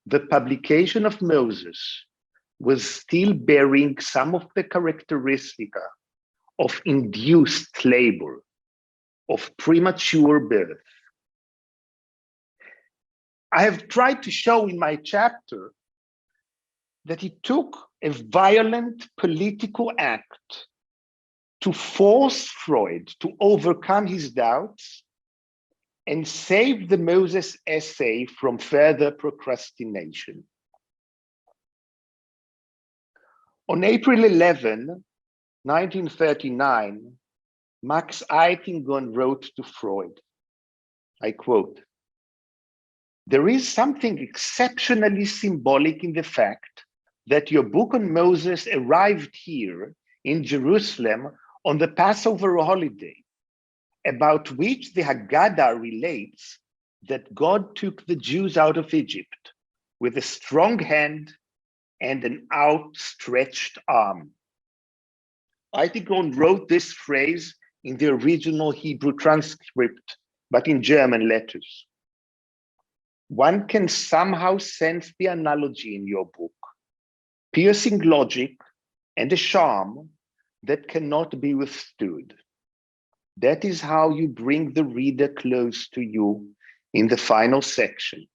S5: the publication of Moses was still bearing some of the characteristica of induced labor, of premature birth. I have tried to show in my chapter that it took a violent political act to force Freud to overcome his doubts and save the Moses essay from further procrastination. On April 11, 1939, Max Eitingon wrote to Freud, I quote, "There is something exceptionally symbolic in the fact that your book on Moses arrived here in Jerusalem on the Passover holiday, about which the Haggadah relates that God took the Jews out of Egypt with a strong hand and an outstretched arm." Eitingon wrote this phrase in the original Hebrew transcript, but in German letters. One can somehow sense the analogy in your book, piercing logic and a charm that cannot be withstood. That is how you bring the reader close to you in the final section,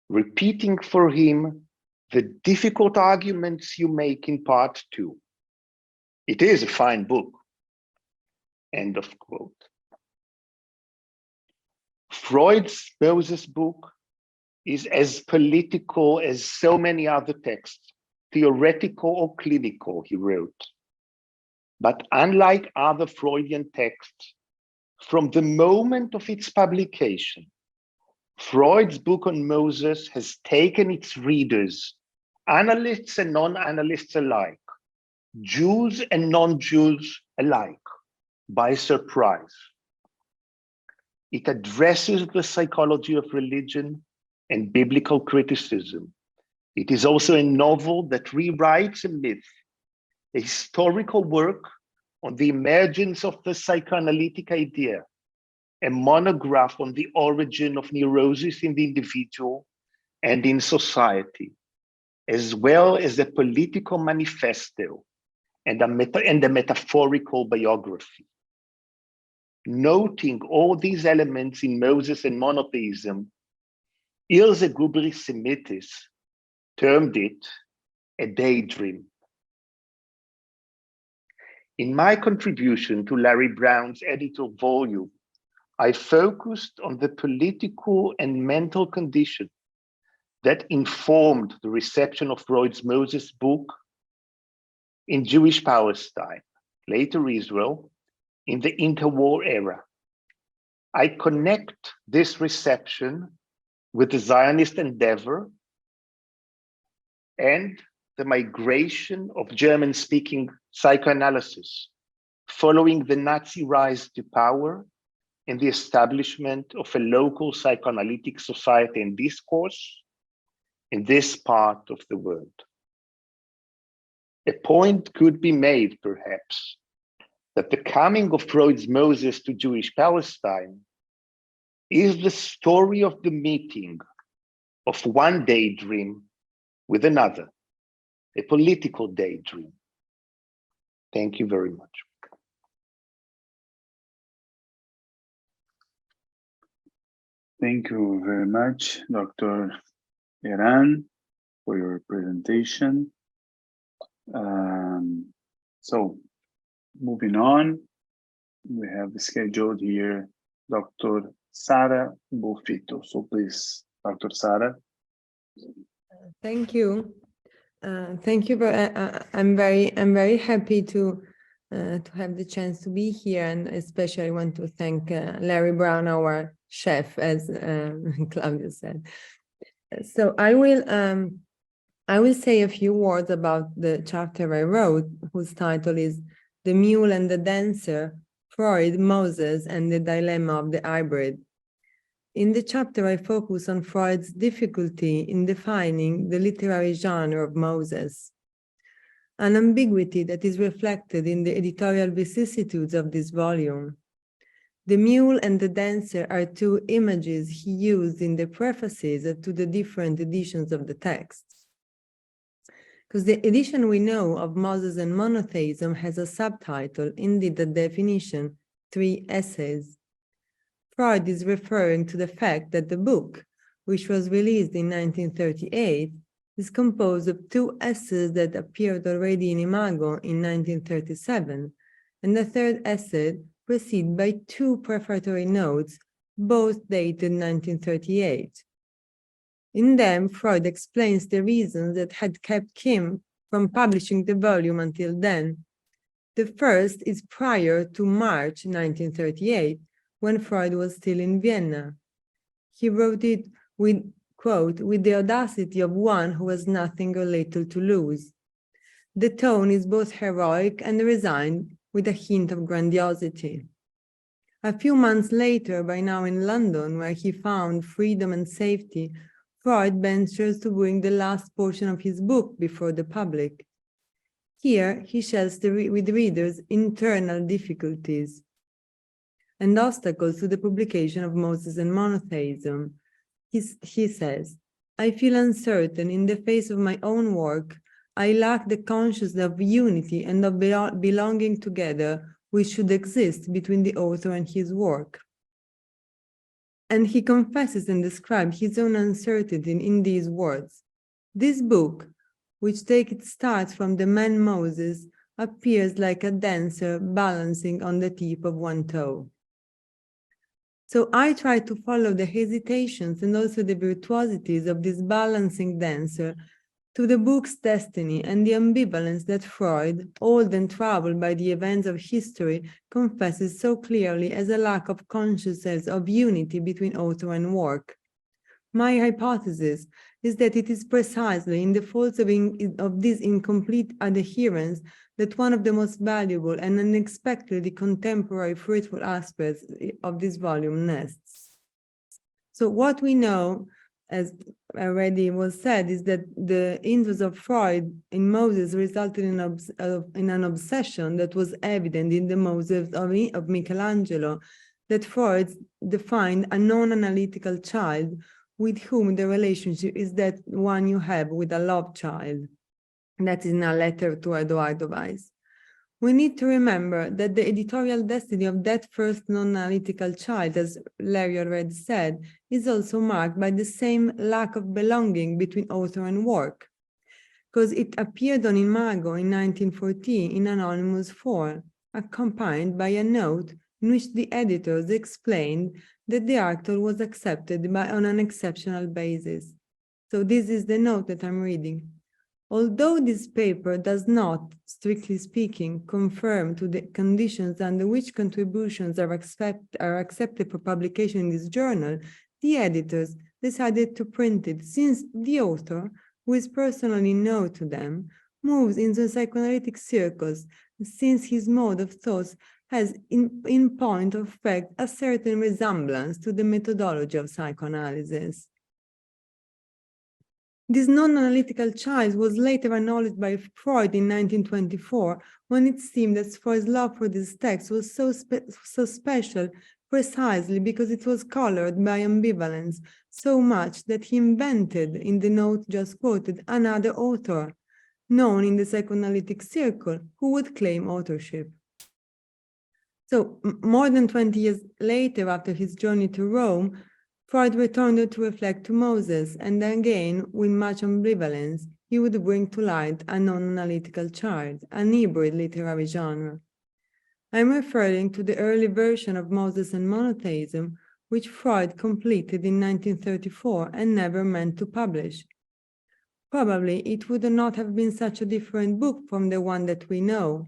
S5: repeating for him the difficult arguments you make in part 2. It is a fine book. End of quote. Freud's Moses book is as political as so many other texts, theoretical or clinical, he wrote. But unlike other Freudian texts, from the moment of its publication, Freud's book on Moses has taken its readers, analysts and non-analysts alike, Jews and non-Jews alike, by surprise. It addresses the psychology of religion and biblical criticism. It is also a novel that rewrites a myth, a historical work on the emergence of the psychoanalytic idea, a monograph on the origin of neurosis in the individual and in society, as well as a political manifesto and a metaphorical biography. Noting all these elements in Moses and monotheism, Ilse Gubrich-Semitis termed it a daydream. In my contribution to Larry Brown's editorial volume, I focused on the political and mental condition that informed the reception of Freud's Moses book in Jewish Palestine, later Israel, in the interwar era. I connect this reception with the Zionist endeavor and the migration of German-speaking psychoanalysis following the Nazi rise to power and the establishment of a local psychoanalytic society and discourse in this part of the world. A point could be made, perhaps, that the coming of Freud's Moses to Jewish Palestine is the story of the meeting of one daydream with another, a political daydream. Thank you very much.
S2: Thank you very much, Dr. Eran, for your presentation. So moving on, we have scheduled here Dr. Sara Bofito. So please, Dr. Sara.
S6: Thank you. Thank you. I'm very happy to have the chance to be here, and especially want to thank Larry Brown, our chef, as Claudia said. So I will say a few words about the chapter I wrote, whose title is "The Mule and the Dancer: Freud, Moses, and the Dilemma of the Hybrid." In the chapter, I focus on Freud's difficulty in defining the literary genre of Moses, an ambiguity that is reflected in the editorial vicissitudes of this volume. The mule and the dancer are two images he used in the prefaces to the different editions of the text. Because the edition we know of Moses and Monotheism has a subtitle, indeed a definition, 3 essays. Freud is referring to the fact that the book, which was released in 1938, is composed of two essays that appeared already in Imago in 1937, and the third essay preceded by two prefatory notes, both dated 1938. In them, Freud explains the reasons that had kept him from publishing the volume until then. The first is prior to March 1938, when Freud was still in Vienna. He wrote it with, quote, with the audacity of one who has nothing or little to lose. The tone is both heroic and resigned, with a hint of grandiosity. A few months later, by now in London, where he found freedom and safety, Freud ventures to bring the last portion of his book before the public. Here, he shares with readers internal difficulties and obstacles to the publication of Moses and Monotheism. He says, I feel uncertain in the face of my own work. I lack the consciousness of unity and of belonging together which should exist between the author and his work. And he confesses and describes his own uncertainty in these words. This book, which takes its start from the man Moses, appears like a dancer balancing on the tip of one toe. So I try to follow the hesitations and also the virtuosities of this balancing dancer to the book's destiny and the ambivalence that Freud, old and troubled by the events of history, confesses so clearly as a lack of consciousness of unity between author and work. My hypothesis is that it is precisely in the faults of this incomplete adherence that one of the most valuable and unexpectedly contemporary fruitful aspects of this volume nests. So what we know, as already was said, is that the interest of Freud in Moses resulted in an obsession that was evident in the Moses of Michelangelo, that Freud defined a non-analytical child with whom the relationship is that one you have with a love child. That is in a letter to Edoardo Weiss. We need to remember that the editorial destiny of that first non-analytical child, as Larry already said, is also marked by the same lack of belonging between author and work, because it appeared on Imago in 1914 in anonymous form, accompanied by a note in which the editors explained that the article was accepted on an exceptional basis. So this is the note that I'm reading. Although this paper does not, strictly speaking, confirm to the conditions under which contributions are accepted for publication in this journal, the editors decided to print it since the author, who is personally known to them, moves into psychoanalytic circles, since his mode of thought has in point of fact a certain resemblance to the methodology of psychoanalysis. This non-analytical child was later acknowledged by Freud in 1924, when it seemed that Freud's love for this text was so special precisely because it was colored by ambivalence, so much that he invented, in the note just quoted, another author, known in the psychoanalytic circle, who would claim authorship. So, more than 20 years later, after his journey to Rome, Freud returned to reflect to Moses, and again, with much ambivalence, he would bring to light a non-analytical child, an hybrid literary genre. I'm referring to the early version of Moses and Monotheism, which Freud completed in 1934 and never meant to publish. Probably it would not have been such a different book from the one that we know.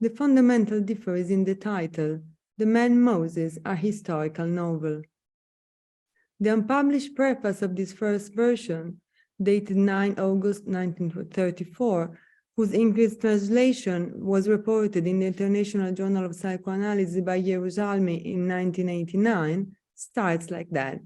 S6: The fundamental difference is in the title, The Man Moses, a Historical Novel. The unpublished preface of this first version, dated 9 August 1934, whose English translation was reported in the International Journal of Psychoanalysis by Yerushalmi in 1989, starts like that.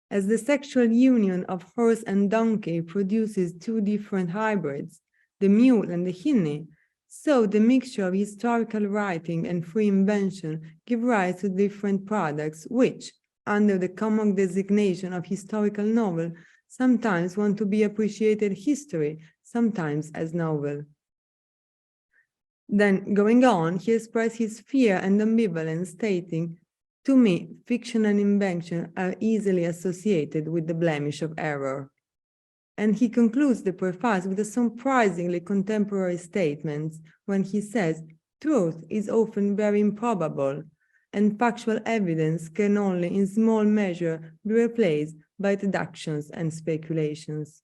S6: As the sexual union of horse and donkey produces two different hybrids, the mule and the hinny, so the mixture of historical writing and free invention give rise to different products which, under the common designation of historical novel, sometimes want to be appreciated history, sometimes as novel. Then, going on, he expressed his fear and ambivalence, stating, To me, fiction and invention are easily associated with the blemish of error. And he concludes the preface with a surprisingly contemporary statement when he says, truth is often very improbable, and factual evidence can only in small measure be replaced by deductions and speculations.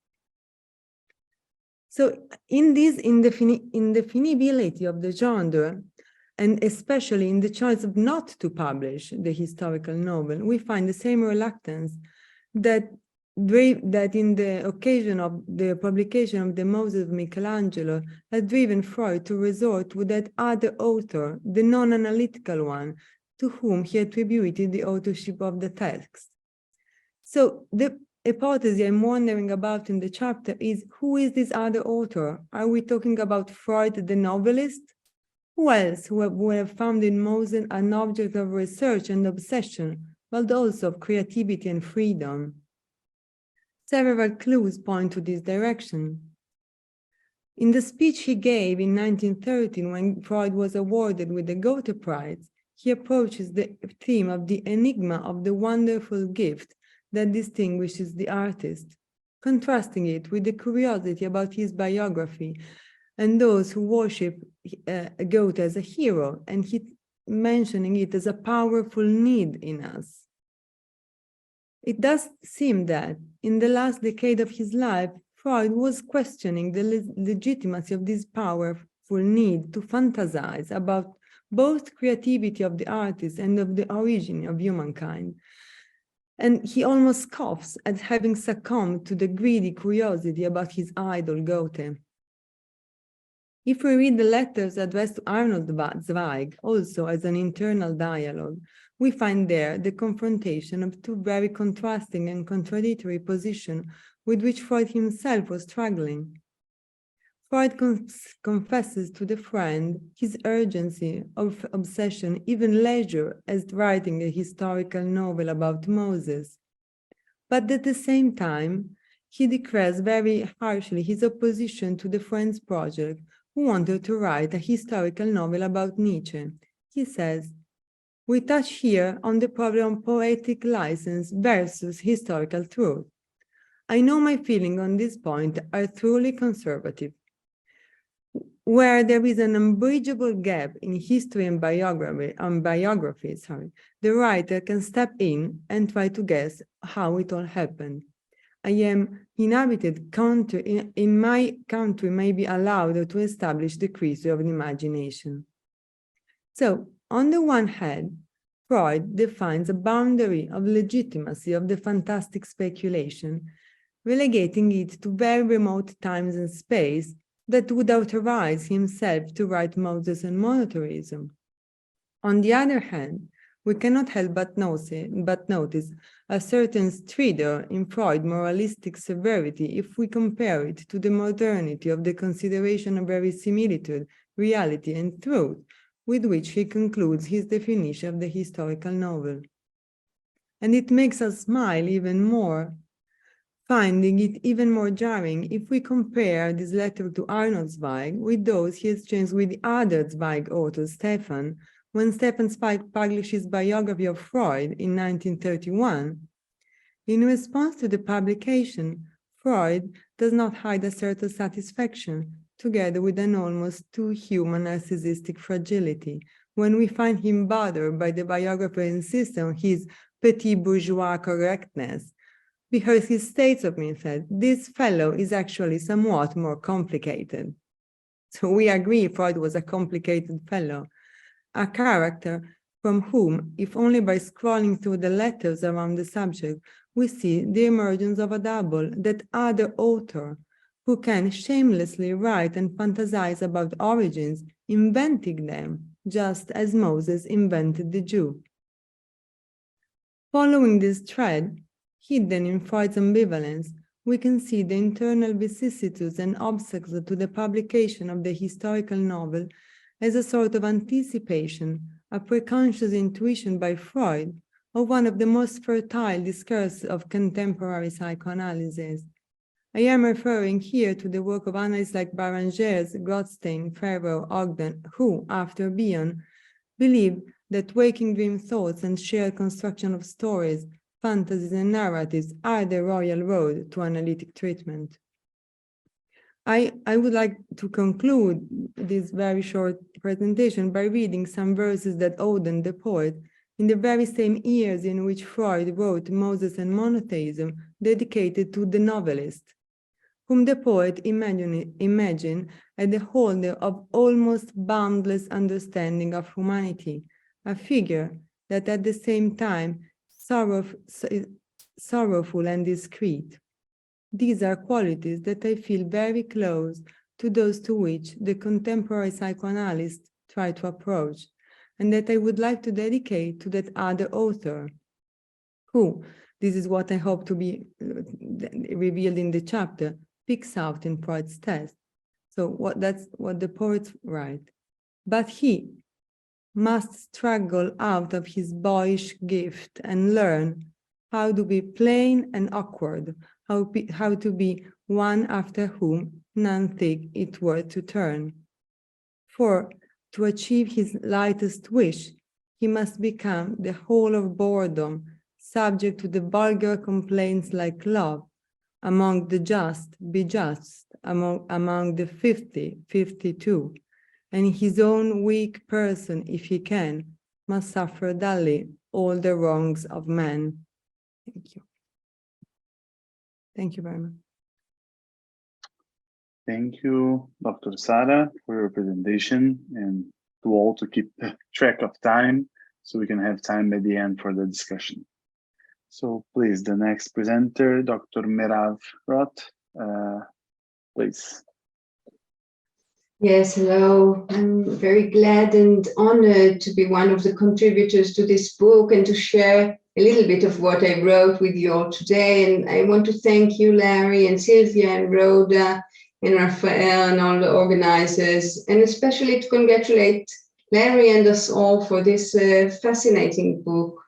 S6: So in this indefinibility of the genre, and especially in the choice of not to publish the historical novel, we find the same reluctance that in the occasion of the publication of the Moses of Michelangelo had driven Freud to resort to that other author, the non-analytical one, to whom he attributed the authorship of the text. So the hypothesis I'm wondering about in the chapter is, who is this other author? Are we talking about Freud, the novelist? Who else would have found in Moses an object of research and obsession, but also of creativity and freedom? Several clues point to this direction. In the speech he gave in 1913, when Freud was awarded with the Goethe Prize, he approaches the theme of the enigma of the wonderful gift that distinguishes the artist, contrasting it with the curiosity about his biography and those who worship Goethe as a hero, and he mentioning it as a powerful need in us. It does seem that in the last decade of his life, Freud was questioning the legitimacy of this powerful need to fantasize about both creativity of the artist and of the origin of humankind. And he almost scoffs at having succumbed to the greedy curiosity about his idol Goethe. If we read the letters addressed to Arnold Zweig, also as an internal dialogue, we find there the confrontation of two very contrasting and contradictory positions with which Freud himself was struggling. Freud confesses to the friend his urgency of obsession, even leisure, as writing a historical novel about Moses. But at the same time, he declares very harshly his opposition to the friend's project, who wanted to write a historical novel about Nietzsche. He says, "We touch here on the problem of poetic license versus historical truth. I know my feelings on this point are truly conservative. Where there is an unbridgeable gap in history and biography, the writer can step in and try to guess how it all happened. I am inhabited country, in my country may be allowed to establish the creature of the imagination." So, on the one hand, Freud defines a boundary of legitimacy of the fantastic speculation, relegating it to very remote times and space that would authorize himself to write Moses and Monotheism. On the other hand, we cannot help but notice a certain stridor in Freud's moralistic severity if we compare it to the modernity of the consideration of verisimilitude, reality, and truth, with which he concludes his definition of the historical novel. And it makes us smile even more, finding it even more jarring if we compare this letter to Arnold Zweig with those he exchanged with the other Zweig author, Stefan, when Stefan Zweig published his biography of Freud in 1931. In response to the publication, Freud does not hide a certain satisfaction, together with an almost too human narcissistic fragility, when we find him bothered by the biographer insisting on his petit bourgeois correctness, because he states of himself, this fellow is actually somewhat more complicated. So we agree Freud was a complicated fellow, a character from whom, if only by scrolling through the letters around the subject, we see the emergence of a double, that other author, who can shamelessly write and fantasize about origins, inventing them, just as Moses invented the Jew. Following this thread, hidden in Freud's ambivalence, we can see the internal vicissitudes and obstacles to the publication of the historical novel as a sort of anticipation, a preconscious intuition by Freud of one of the most fertile discourses of contemporary psychoanalysis. I am referring here to the work of analysts like Barangers, Gottstein, Ferro, Ogden, who, after Bion, believe that waking dream thoughts and shared construction of stories, fantasies, and narratives are the royal road to analytic treatment. I would like to conclude this very short presentation by reading some verses that Auden, the poet, in the very same years in which Freud wrote Moses and Monotheism, dedicated to the novelist, whom the poet imagined as the holder of almost boundless understanding of humanity, a figure that at the same time sorrowful and discreet. These are qualities that I feel very close to those to which the contemporary psychoanalysts try to approach, and that I would like to dedicate to that other author, who, this is what I hope to be revealed in the chapter, picks out in Freud's test. So that's what the poets write. But he must struggle out of his boyish gift and learn how to be plain and awkward, how to be one after whom none think it worth to turn. For to achieve his lightest wish, he must become the whole of boredom, subject to the vulgar complaints like love, among the just, be just, among the 50, 52, and his own weak person, if he can, must suffer dully all the wrongs of man. Thank you. Thank you very much.
S2: Thank you, Dr. Sara, for your presentation, and to all to keep track of time so we can have time at the end for the discussion. So please, the next presenter, Dr. Merav Roth, please.
S7: Yes, hello. I'm very glad and honored to be one of the contributors to this book and to share a little bit of what I wrote with you all today. And I want to thank you, Larry, and Sylvia, and Rhoda, and Raphael, and all the organizers, and especially to congratulate Larry and us all for this fascinating book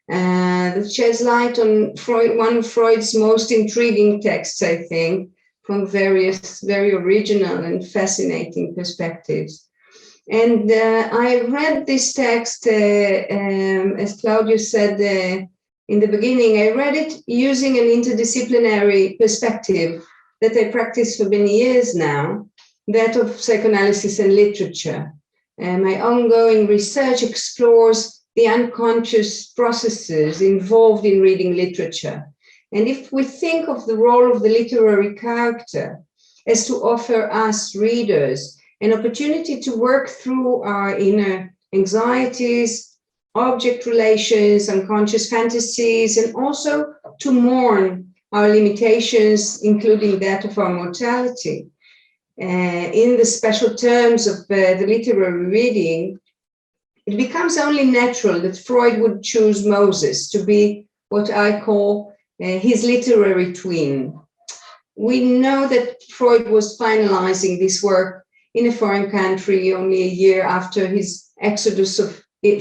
S7: that sheds light on Freud, one of Freud's most intriguing texts, I think, from various very original and fascinating perspectives. And I read this text, as Claudio said in the beginning, I read it using an interdisciplinary perspective that I practice for many years now, that of psychoanalysis and literature. And my ongoing research explores the unconscious processes involved in reading literature. And if we think of the role of the literary character as to offer us readers an opportunity to work through our inner anxieties, object relations, unconscious fantasies, and also to mourn our limitations, including that of our mortality. In the special terms of the literary reading, it becomes only natural that Freud would choose Moses to be what I call his literary twin. We know that Freud was finalizing this work in a foreign country only a year after his exodus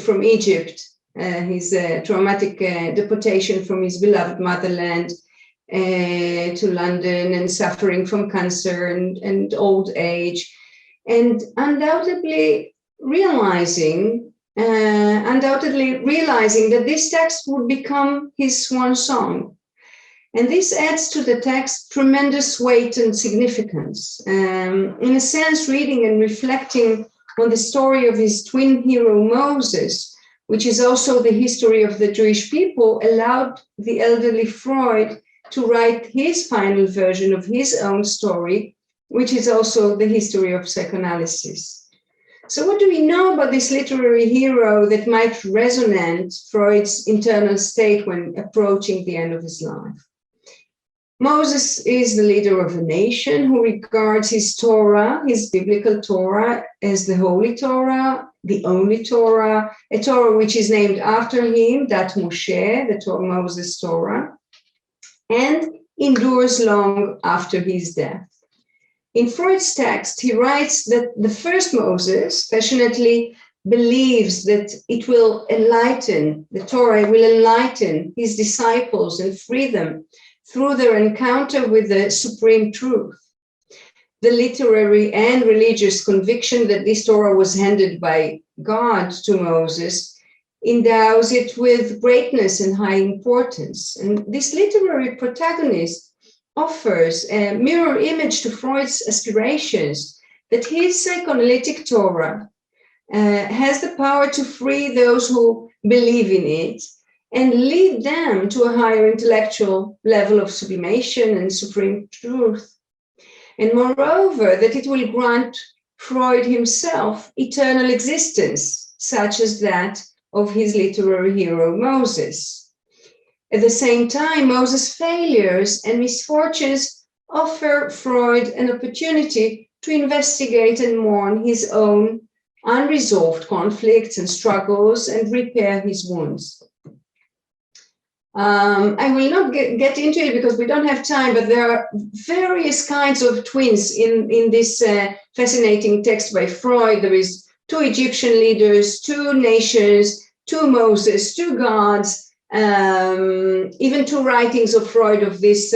S7: from Egypt, his traumatic deportation from his beloved motherland to London, and suffering from cancer and old age, and undoubtedly realizing that this text would become his swan song. And this adds to the text tremendous weight and significance. In a sense, reading and reflecting on the story of his twin hero Moses, which is also the history of the Jewish people, allowed the elderly Freud to write his final version of his own story, which is also the history of psychoanalysis. So what do we know about this literary hero that might resonate Freud's internal state when approaching the end of his life? Moses is the leader of a nation who regards his Torah, his biblical Torah, as the holy Torah, the only Torah, a Torah which is named after him, that Moshe, the Torah, Moses' Torah, and endures long after his death. In Freud's text, he writes that the first Moses passionately believes that it will enlighten, the Torah will enlighten his disciples and free them through their encounter with the supreme truth. The literary and religious conviction that this Torah was handed by God to Moses endows it with greatness and high importance. And this literary protagonist offers a mirror image to Freud's aspirations that his psychoanalytic Torah has the power to free those who believe in it and lead them to a higher intellectual level of sublimation and supreme truth. And moreover, that it will grant Freud himself eternal existence, such as that of his literary hero Moses. At the same time, Moses' failures and misfortunes offer Freud an opportunity to investigate and mourn his own unresolved conflicts and struggles and repair his wounds. I will not get into it because we don't have time, but there are various kinds of twins in this fascinating text by Freud. There is 2 Egyptian leaders, 2 nations, 2 Moses, 2 gods, even 2 writings of Freud of this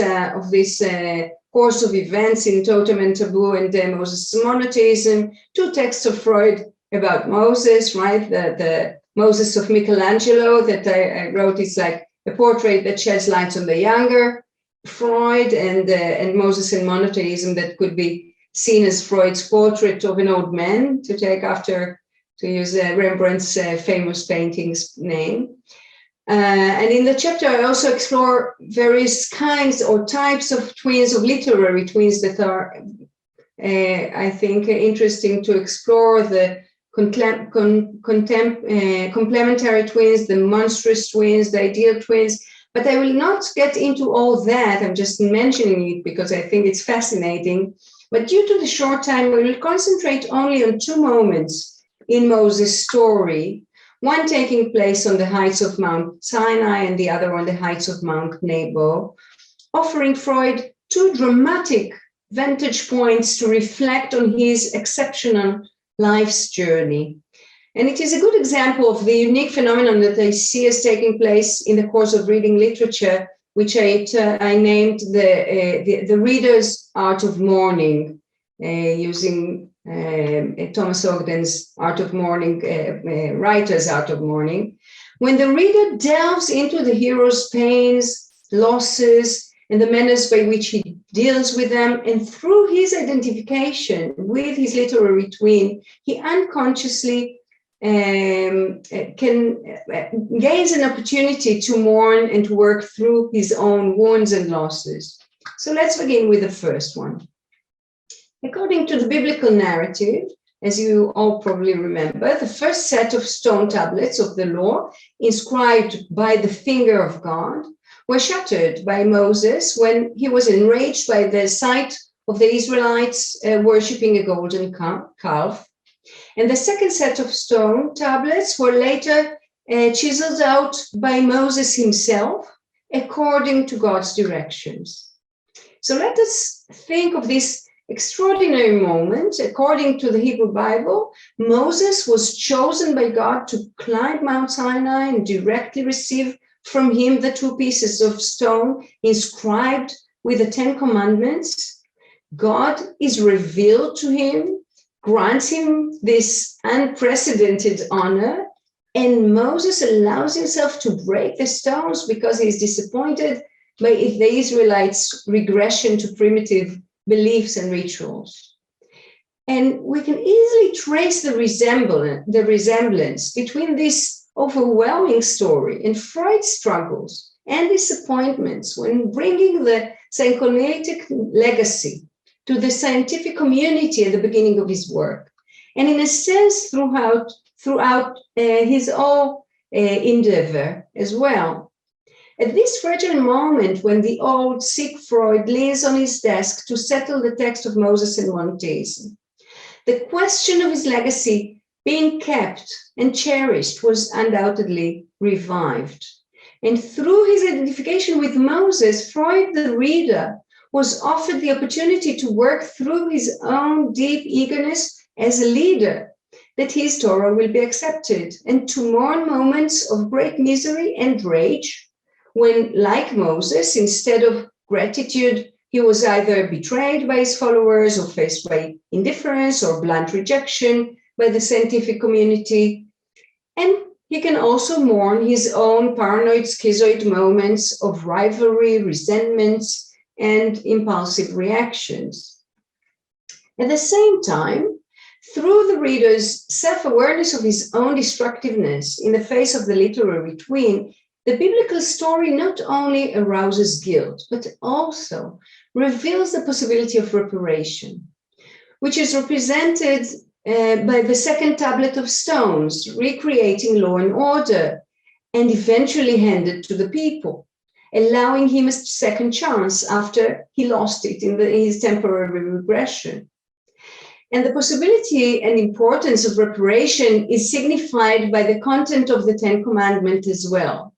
S7: course of events in Totem and Taboo and Moses' Monotheism, 2 texts of Freud about Moses, right? The Moses of Michelangelo that I wrote is like a portrait that sheds light on the younger Freud, and Moses and Monotheism that could be seen as Freud's portrait of an old man, to use Rembrandt's famous painting's name. And in the chapter, I also explore various kinds or types of twins, of literary twins that are, I think, interesting to explore. The complementary twins, the monstrous twins, the ideal twins. But I will not get into all that. I'm just mentioning it because I think it's fascinating. But due to the short time, we will concentrate only on 2 moments in Moses' story, one taking place on the heights of Mount Sinai and the other on the heights of Mount Nebo, offering Freud 2 dramatic vantage points to reflect on his exceptional life's journey. And it is a good example of the unique phenomenon that I see as taking place in the course of reading literature, which I named the reader's art of mourning, using Thomas Ogden's art of mourning, writer's art of mourning. When the reader delves into the hero's pains, losses, and the manners by which he deals with them, and through his identification with his literary twin, he unconsciously can gains an opportunity to mourn and to work through his own wounds and losses. So let's begin with the first one. According to the biblical narrative, as you all probably remember, the first set of stone tablets of the law, inscribed by the finger of God, were shattered by Moses when he was enraged by the sight of the Israelites worshipping a golden calf. And the second set of stone tablets were later chiseled out by Moses himself, according to God's directions. So let us think of this extraordinary moment. According to the Hebrew Bible, Moses was chosen by God to climb Mount Sinai and directly receive from him the 2 pieces of stone inscribed with the 10 commandments. God is revealed to him, grants him this unprecedented honor, and Moses allows himself to break the stones because he is disappointed by the Israelites' regression to primitive beliefs and rituals. And we can easily trace the resemblance between this overwhelming story and Freud's struggles and disappointments when bringing the psychoanalytic legacy to the scientific community at the beginning of his work, and in a sense throughout his whole endeavor as well. At this fragile moment when the old sick Freud leans on his desk to settle the text of Moses and Monotheism, the question of his legacy being kept and cherished was undoubtedly revived. And through his identification with Moses, Freud, the reader, was offered the opportunity to work through his own deep eagerness as a leader, that his Torah will be accepted, and to mourn moments of great misery and rage, when, like Moses, instead of gratitude, he was either betrayed by his followers or faced by indifference or blunt rejection by the scientific community. And he can also mourn his own paranoid schizoid moments of rivalry, resentments, and impulsive reactions. At the same time, through the reader's self-awareness of his own destructiveness in the face of the literary twin, the biblical story not only arouses guilt, but also reveals the possibility of reparation, which is represented by the second tablet of stones, recreating law and order, and eventually handed to the people, allowing him a second chance after he lost it in his temporary regression. And the possibility and importance of reparation is signified by the content of the Ten Commandments as well,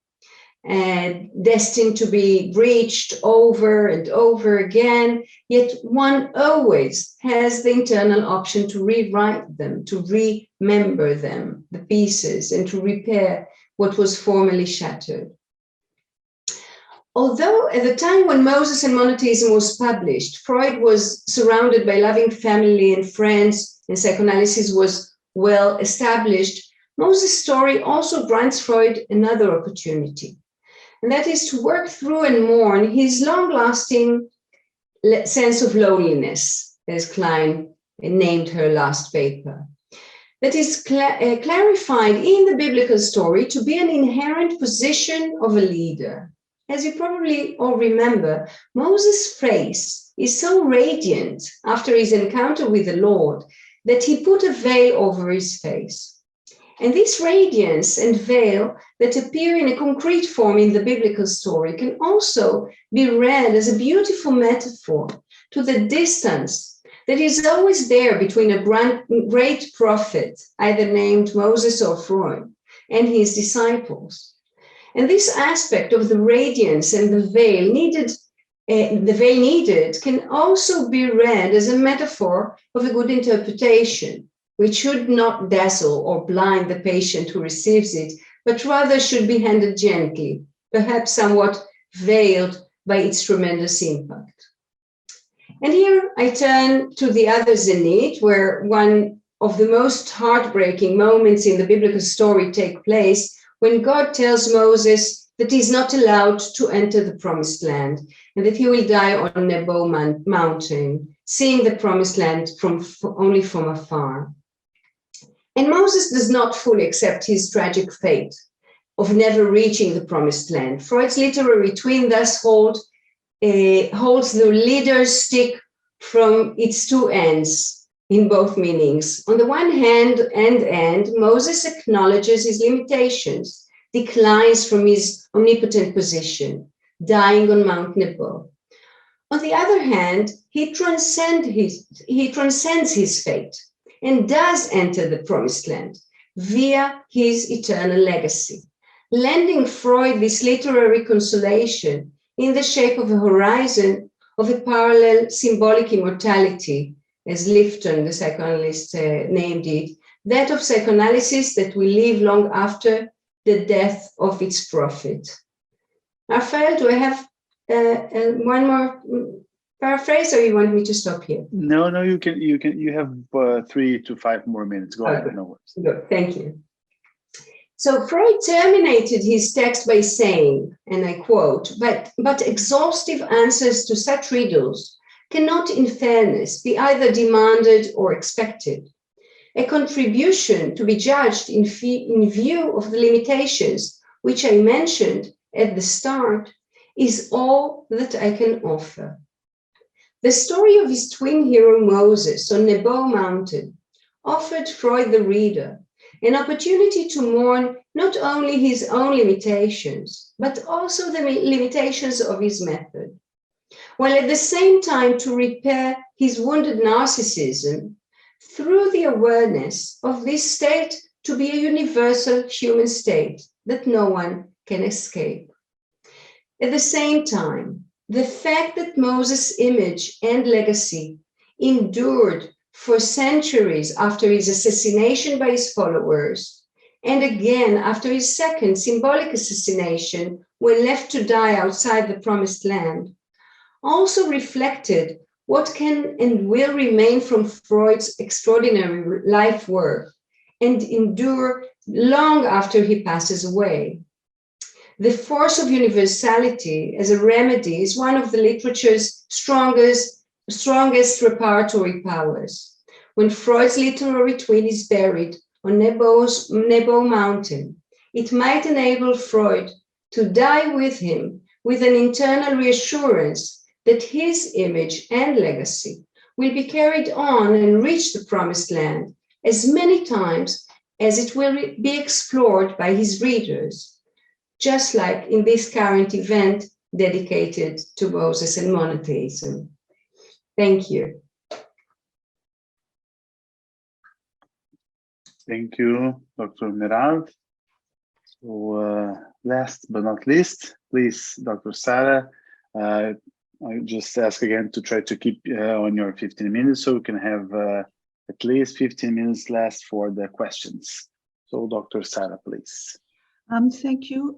S7: destined to be breached over and over again, yet one always has the internal option to rewrite them, to remember them, the pieces, and to repair what was formerly shattered. Although at the time when Moses and Monotheism was published, Freud was surrounded by loving family and friends, and psychoanalysis was well established, Moses' story also grants Freud another opportunity, and that is to work through and mourn his long-lasting sense of loneliness, as Klein named her last paper. That is clarified in the biblical story to be an inherent position of a leader. As you probably all remember, Moses' face is so radiant after his encounter with the Lord that he put a veil over his face. And this radiance and veil that appear in a concrete form in the biblical story can also be read as a beautiful metaphor to the distance that is always there between a great prophet, either named Moses or Freud, and his disciples. And this aspect of the radiance and the veil needed can also be read as a metaphor of a good interpretation, which should not dazzle or blind the patient who receives it, but rather should be handled gently, perhaps somewhat veiled by its tremendous impact. And here I turn to the other zenith, where one of the most heartbreaking moments in the biblical story take place, when God tells Moses that he's not allowed to enter the promised land and that he will die on Nebo mountain, seeing the promised land only from afar. And Moses does not fully accept his tragic fate of never reaching the promised land. Freud's literary twin thus holds the leader's stick from its two ends in both meanings. On the one hand, Moses acknowledges his limitations, declines from his omnipotent position, dying on Mount Nebo. On the other hand, he transcends his fate and does enter the promised land via his eternal legacy, lending Freud this literary consolation in the shape of a horizon of a parallel symbolic immortality, as Lifton, the psychoanalyst, named it, that of psychoanalysis that will live long after the death of its prophet. Raphael, do I have one more paraphrase, or you want me to stop here?
S2: No, you can. You have 3 to 5 more minutes. Go ahead. No worries.
S7: Good, thank you. So Freud terminated his text by saying, and I quote, but exhaustive answers to such riddles cannot, in fairness, be either demanded or expected. A contribution to be judged in view of the limitations which I mentioned at the start is all that I can offer. The story of his twin hero Moses on Nebo Mountain offered Freud the reader an opportunity to mourn not only his own limitations, but also the limitations of his method, while at the same time to repair his wounded narcissism through the awareness of this state to be a universal human state that no one can escape. At the same time, the fact that Moses' image and legacy endured for centuries after his assassination by his followers, and again after his second symbolic assassination when left to die outside the promised land, also reflected what can and will remain from Freud's extraordinary life work and endure long after he passes away. The force of universality as a remedy is one of the literature's strongest reparatory powers. When Freud's literary twin is buried on Nebo Mountain, it might enable Freud to die with him with an internal reassurance that his image and legacy will be carried on and reach the promised land as many times as it will be explored by his readers, just like in this current event dedicated to Moses and monotheism. Thank you.
S2: Thank you, Dr. Merav. So last but not least, please, Dr. Sarah, I just ask again to try to keep on your 15 minutes so we can have at least 15 minutes left for the questions. So Dr. Sarah, please.
S8: Thank you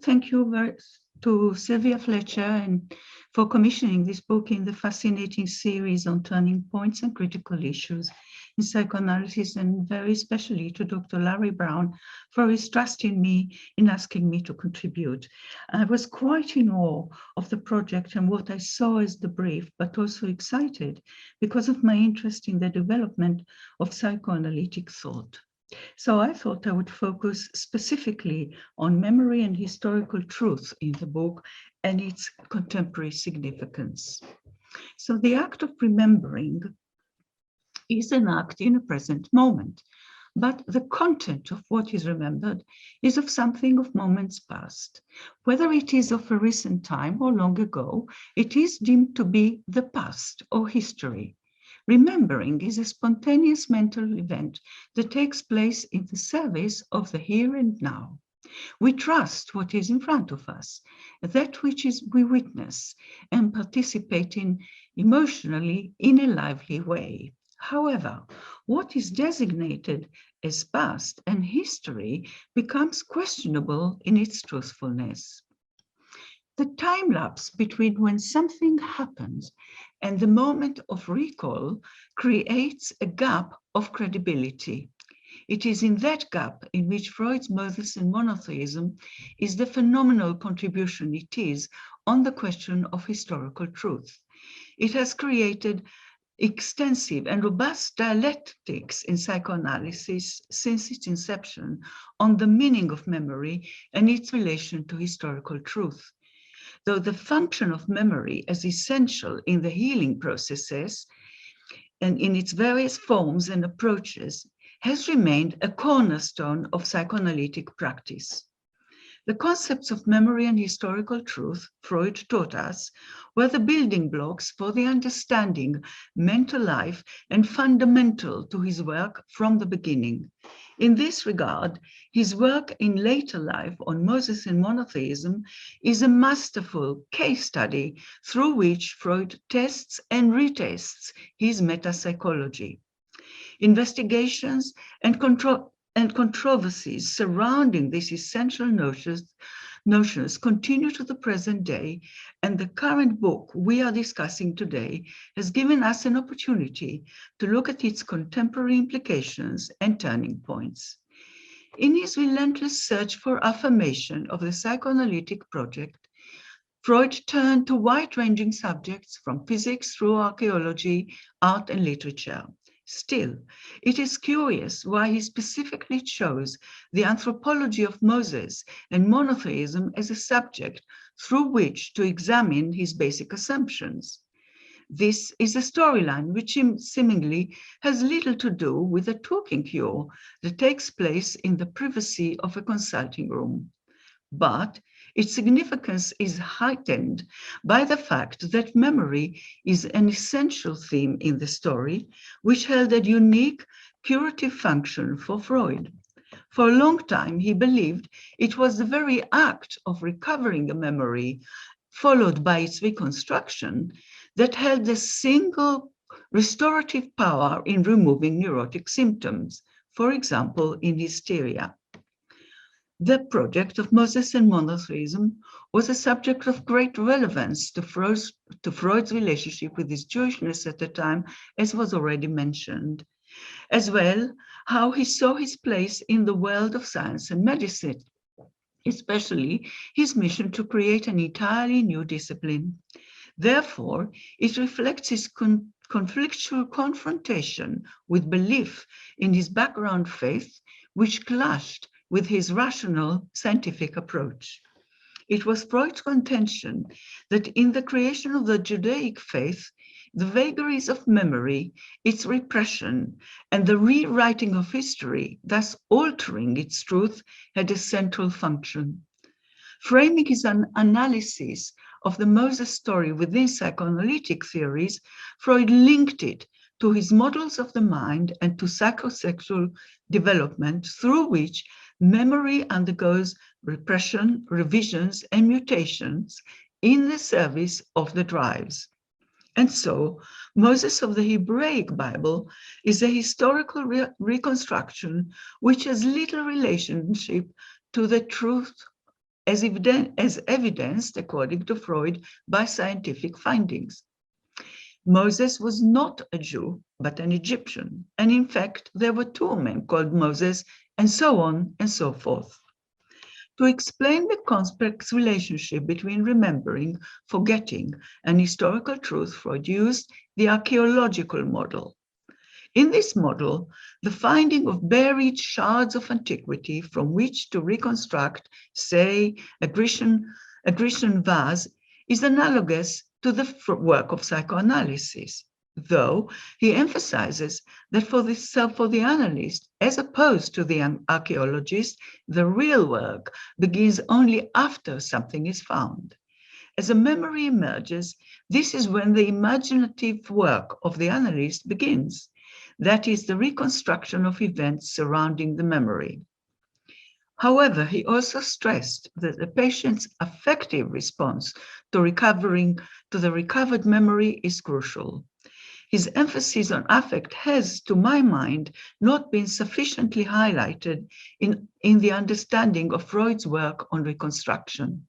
S8: to Sylvia Fletcher and for commissioning this book in the fascinating series on turning points and critical issues in psychoanalysis, and very especially to Dr. Larry Brown for his trust in me in asking me to contribute. I was quite in awe of the project and what I saw as the brief, but also excited because of my interest in the development of psychoanalytic thought. So I thought I would focus specifically on memory and historical truth in the book and its contemporary significance. So the act of remembering is an act in a present moment, but the content of what is remembered is of something of moments past. Whether it is of a recent time or long ago, it is deemed to be the past or history. Remembering is a spontaneous mental event that takes place in the service of the here and now. We trust what is in front of us, that which we witness, and participate in emotionally in a lively way. However, what is designated as past and history becomes questionable in its truthfulness. The time lapse between when something happens and the moment of recall creates a gap of credibility. It is in that gap in which Freud's Moses and monotheism is the phenomenal contribution it is on the question of historical truth. It has created extensive and robust dialectics in psychoanalysis since its inception on the meaning of memory and its relation to historical truth. Though the function of memory as essential in the healing processes and in its various forms and approaches has remained a cornerstone of psychoanalytic practice. The concepts of memory and historical truth Freud taught us were the building blocks for the understanding mental life and fundamental to his work from the beginning. In this regard, his work in later life on Moses and monotheism is a masterful case study through which Freud tests and retests his metapsychology. Investigations and controversies surrounding these essential notions continue to the present day, and the current book we are discussing today has given us an opportunity to look at its contemporary implications and turning points. In his relentless search for affirmation of the psychoanalytic project, Freud turned to wide-ranging subjects from physics through archaeology, art, and literature. Still, it is curious why he specifically chose the anthropology of Moses and monotheism as a subject through which to examine his basic assumptions. This is a storyline which seemingly has little to do with a talking cure that takes place in the privacy of a consulting room. But its significance is heightened by the fact that memory is an essential theme in the story, which held a unique curative function for Freud. For a long time, he believed it was the very act of recovering a memory, followed by its reconstruction, that held the single restorative power in removing neurotic symptoms, for example, in hysteria. The project of Moses and monotheism was a subject of great relevance to Freud's relationship with his Jewishness at the time, as was already mentioned. As well, how he saw his place in the world of science and medicine, especially his mission to create an entirely new discipline. Therefore, it reflects his conflictual confrontation with belief in his background faith, which clashed with his rational scientific approach. It was Freud's contention that in the creation of the Judaic faith, the vagaries of memory, its repression, and the rewriting of history, thus altering its truth, had a central function. Framing his analysis of the Moses story within psychoanalytic theories, Freud linked it to his models of the mind and to psychosexual development through which memory undergoes repression, revisions, and mutations in the service of the drives. And so, Moses of the Hebraic Bible is a historical reconstruction which has little relationship to the truth as evidenced, according to Freud, by scientific findings. Moses was not a Jew, but an Egyptian. And in fact, there were two men called Moses, and so on and so forth. To explain the complex relationship between remembering, forgetting, and historical truth, Freud used the archaeological model. In this model, the finding of buried shards of antiquity from which to reconstruct, say, a Grecian vase is analogous to the work of psychoanalysis, though he emphasizes that for the analyst, as opposed to the archaeologist, the real work begins only after something is found. As a memory emerges, this is when the imaginative work of the analyst begins. That is the reconstruction of events surrounding the memory. However, he also stressed that the patient's affective response to the recovered memory is crucial. His emphasis on affect has, to my mind, not been sufficiently highlighted in the understanding of Freud's work on reconstruction.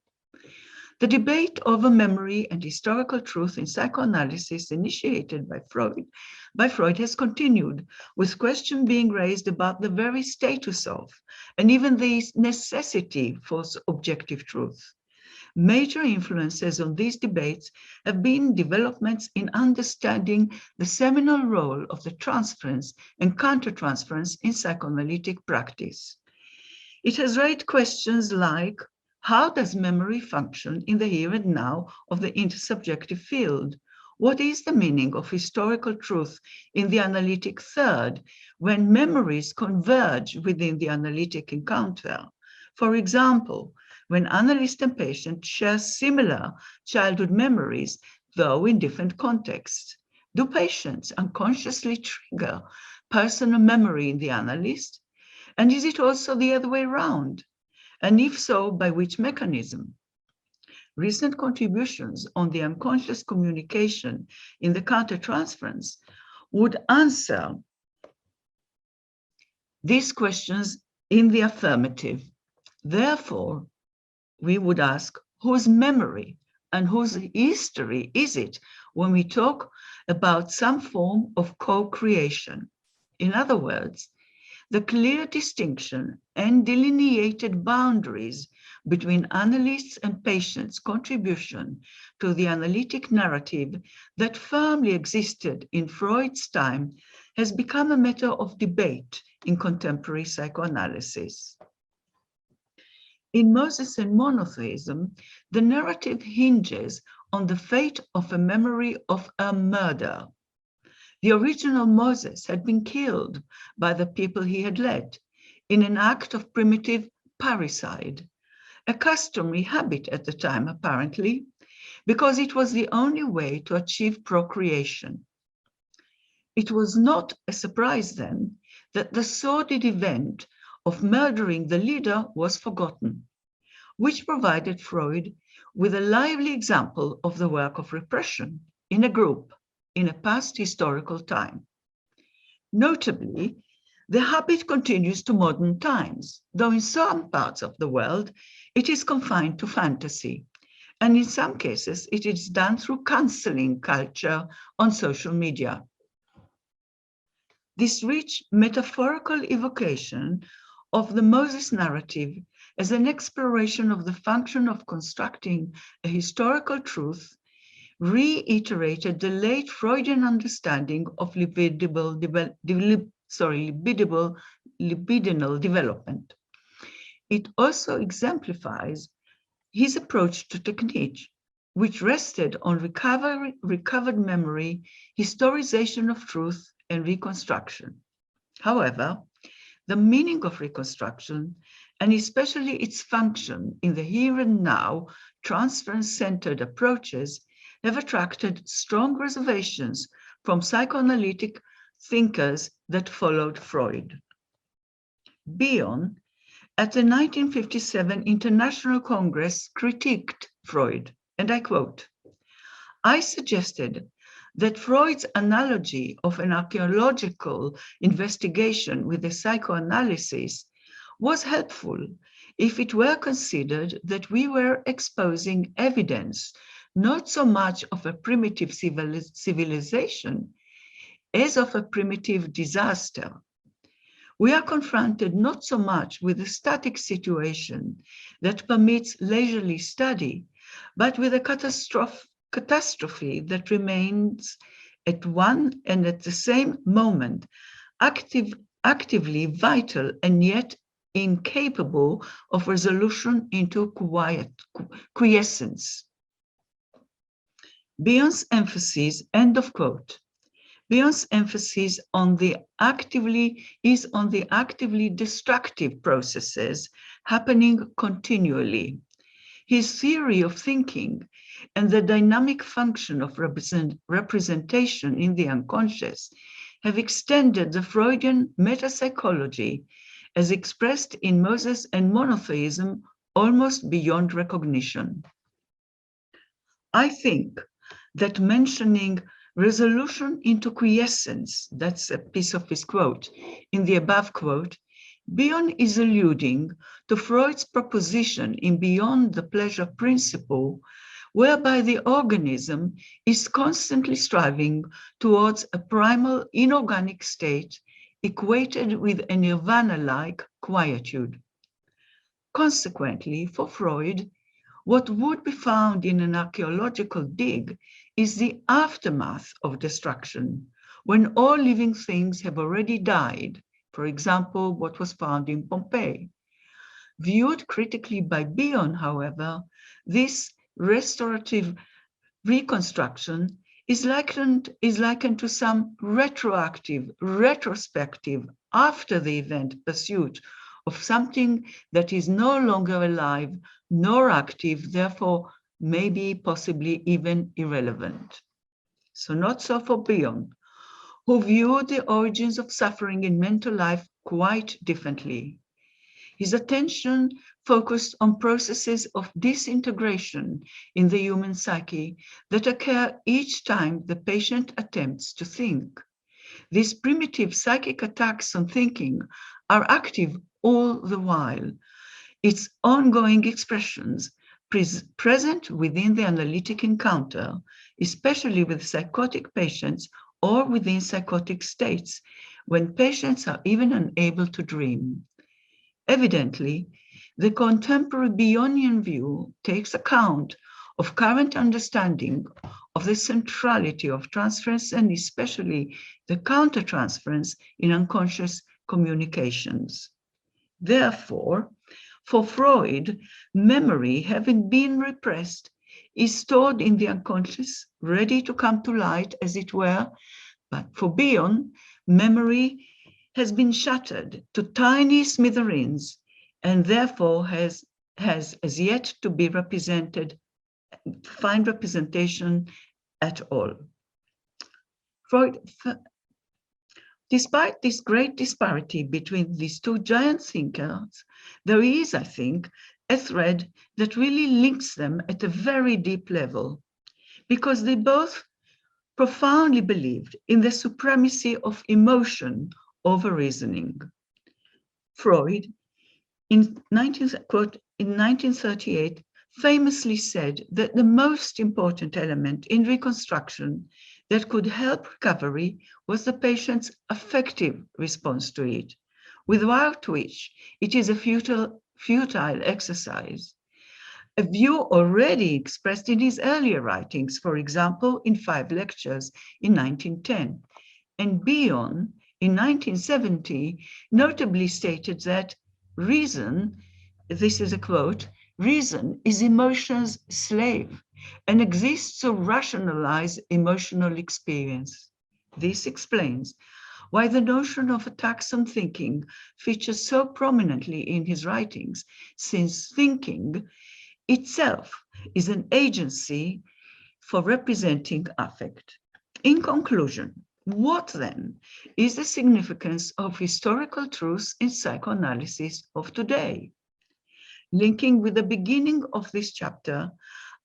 S8: The debate over memory and historical truth in psychoanalysis initiated by Freud has continued, with questions being raised about the very status of, and even the necessity for objective truth. Major influences on these debates have been developments in understanding the seminal role of the transference and countertransference in psychoanalytic practice. It has raised questions like, how does memory function in the here and now of the intersubjective field? What is the meaning of historical truth in the analytic third when memories converge within the analytic encounter? For example, when analyst and patient share similar childhood memories, though in different contexts. Do patients unconsciously trigger personal memory in the analyst? And is it also the other way around? And if so, by which mechanism? Recent contributions on the unconscious communication in the countertransference would answer these questions in the affirmative. Therefore, we would ask, whose memory and whose history is it when we talk about some form of co-creation? In other words, the clear distinction and delineated boundaries between analysts and patients' contribution to the analytic narrative that firmly existed in Freud's time has become a matter of debate in contemporary psychoanalysis. In Moses and Monotheism, the narrative hinges on the fate of a memory of a murder. The original Moses had been killed by the people he had led in an act of primitive parricide, a customary habit at the time, apparently, because it was the only way to achieve procreation. It was not a surprise then that the sordid event of murdering the leader was forgotten, which provided Freud with a lively example of the work of repression in a group in a past historical time. Notably, the habit continues to modern times, though in some parts of the world it is confined to fantasy, and in some cases it is done through canceling culture on social media. This rich metaphorical evocation of the Moses narrative as an exploration of the function of constructing a historical truth reiterated the late Freudian understanding of libidinal development. It also exemplifies his approach to technique, which rested on recovered memory, historization of truth, and reconstruction. However, the meaning of reconstruction, and especially its function in the here and now, transference-centered approaches, have attracted strong reservations from psychoanalytic thinkers that followed Freud. Bion, at the 1957 International Congress, critiqued Freud, and I quote, "I suggested that Freud's analogy of an archaeological investigation with a psychoanalysis was helpful if it were considered that we were exposing evidence not so much of a primitive civilization as of a primitive disaster. We are confronted not so much with a static situation that permits leisurely study, but with a catastrophe that remains at one and at the same moment actively vital and yet incapable of resolution into quiescence." Bion's emphasis, end of quote. Bion's emphasis on the actively destructive processes happening continually. His theory of thinking and the dynamic function of representation in the unconscious have extended the Freudian metapsychology as expressed in Moses and monotheism almost beyond recognition. I think that mentioning resolution into quiescence, that's a piece of his quote, in the above quote, Bion is alluding to Freud's proposition in Beyond the Pleasure Principle, whereby the organism is constantly striving towards a primal inorganic state equated with a nirvana-like quietude. Consequently, for Freud, what would be found in an archaeological dig is the aftermath of destruction, when all living things have already died, for example, what was found in Pompeii. Viewed critically by Bion, however, this restorative reconstruction is likened to some retrospective, after the event pursuit of something that is no longer alive nor active, therefore maybe possibly even irrelevant. So not so for Bion, who viewed the origins of suffering in mental life quite differently. His attention focused on processes of disintegration in the human psyche that occur each time the patient attempts to think. These primitive psychic attacks on thinking are active all the while. Its ongoing expressions present within the analytic encounter, especially with psychotic patients or within psychotic states, when patients are even unable to dream. Evidently, the contemporary Bionian view takes account of current understanding of the centrality of transference and especially the countertransference in unconscious communications. Therefore, for Freud, memory, having been repressed, is stored in the unconscious, ready to come to light, as it were. But for Bion, memory has been shattered to tiny smithereens and therefore has as yet to be find representation at all. Freud, despite this great disparity between these two giant thinkers, there is, I think, a thread that really links them at a very deep level, because they both profoundly believed in the supremacy of emotion over reasoning. Freud, in 1938, famously said that the most important element in reconstruction that could help recovery was the patient's affective response to it, without which it is a futile exercise. A view already expressed in his earlier writings, for example, in 5 lectures in 1910, and Bion in 1970 notably stated that reason, this is a quote, reason is emotion's slave and exists to rationalize emotional experience. This explains why the notion of taxon thinking features so prominently in his writings, since thinking itself is an agency for representing affect. In conclusion, what then is the significance of historical truths in psychoanalysis of today? Linking with the beginning of this chapter,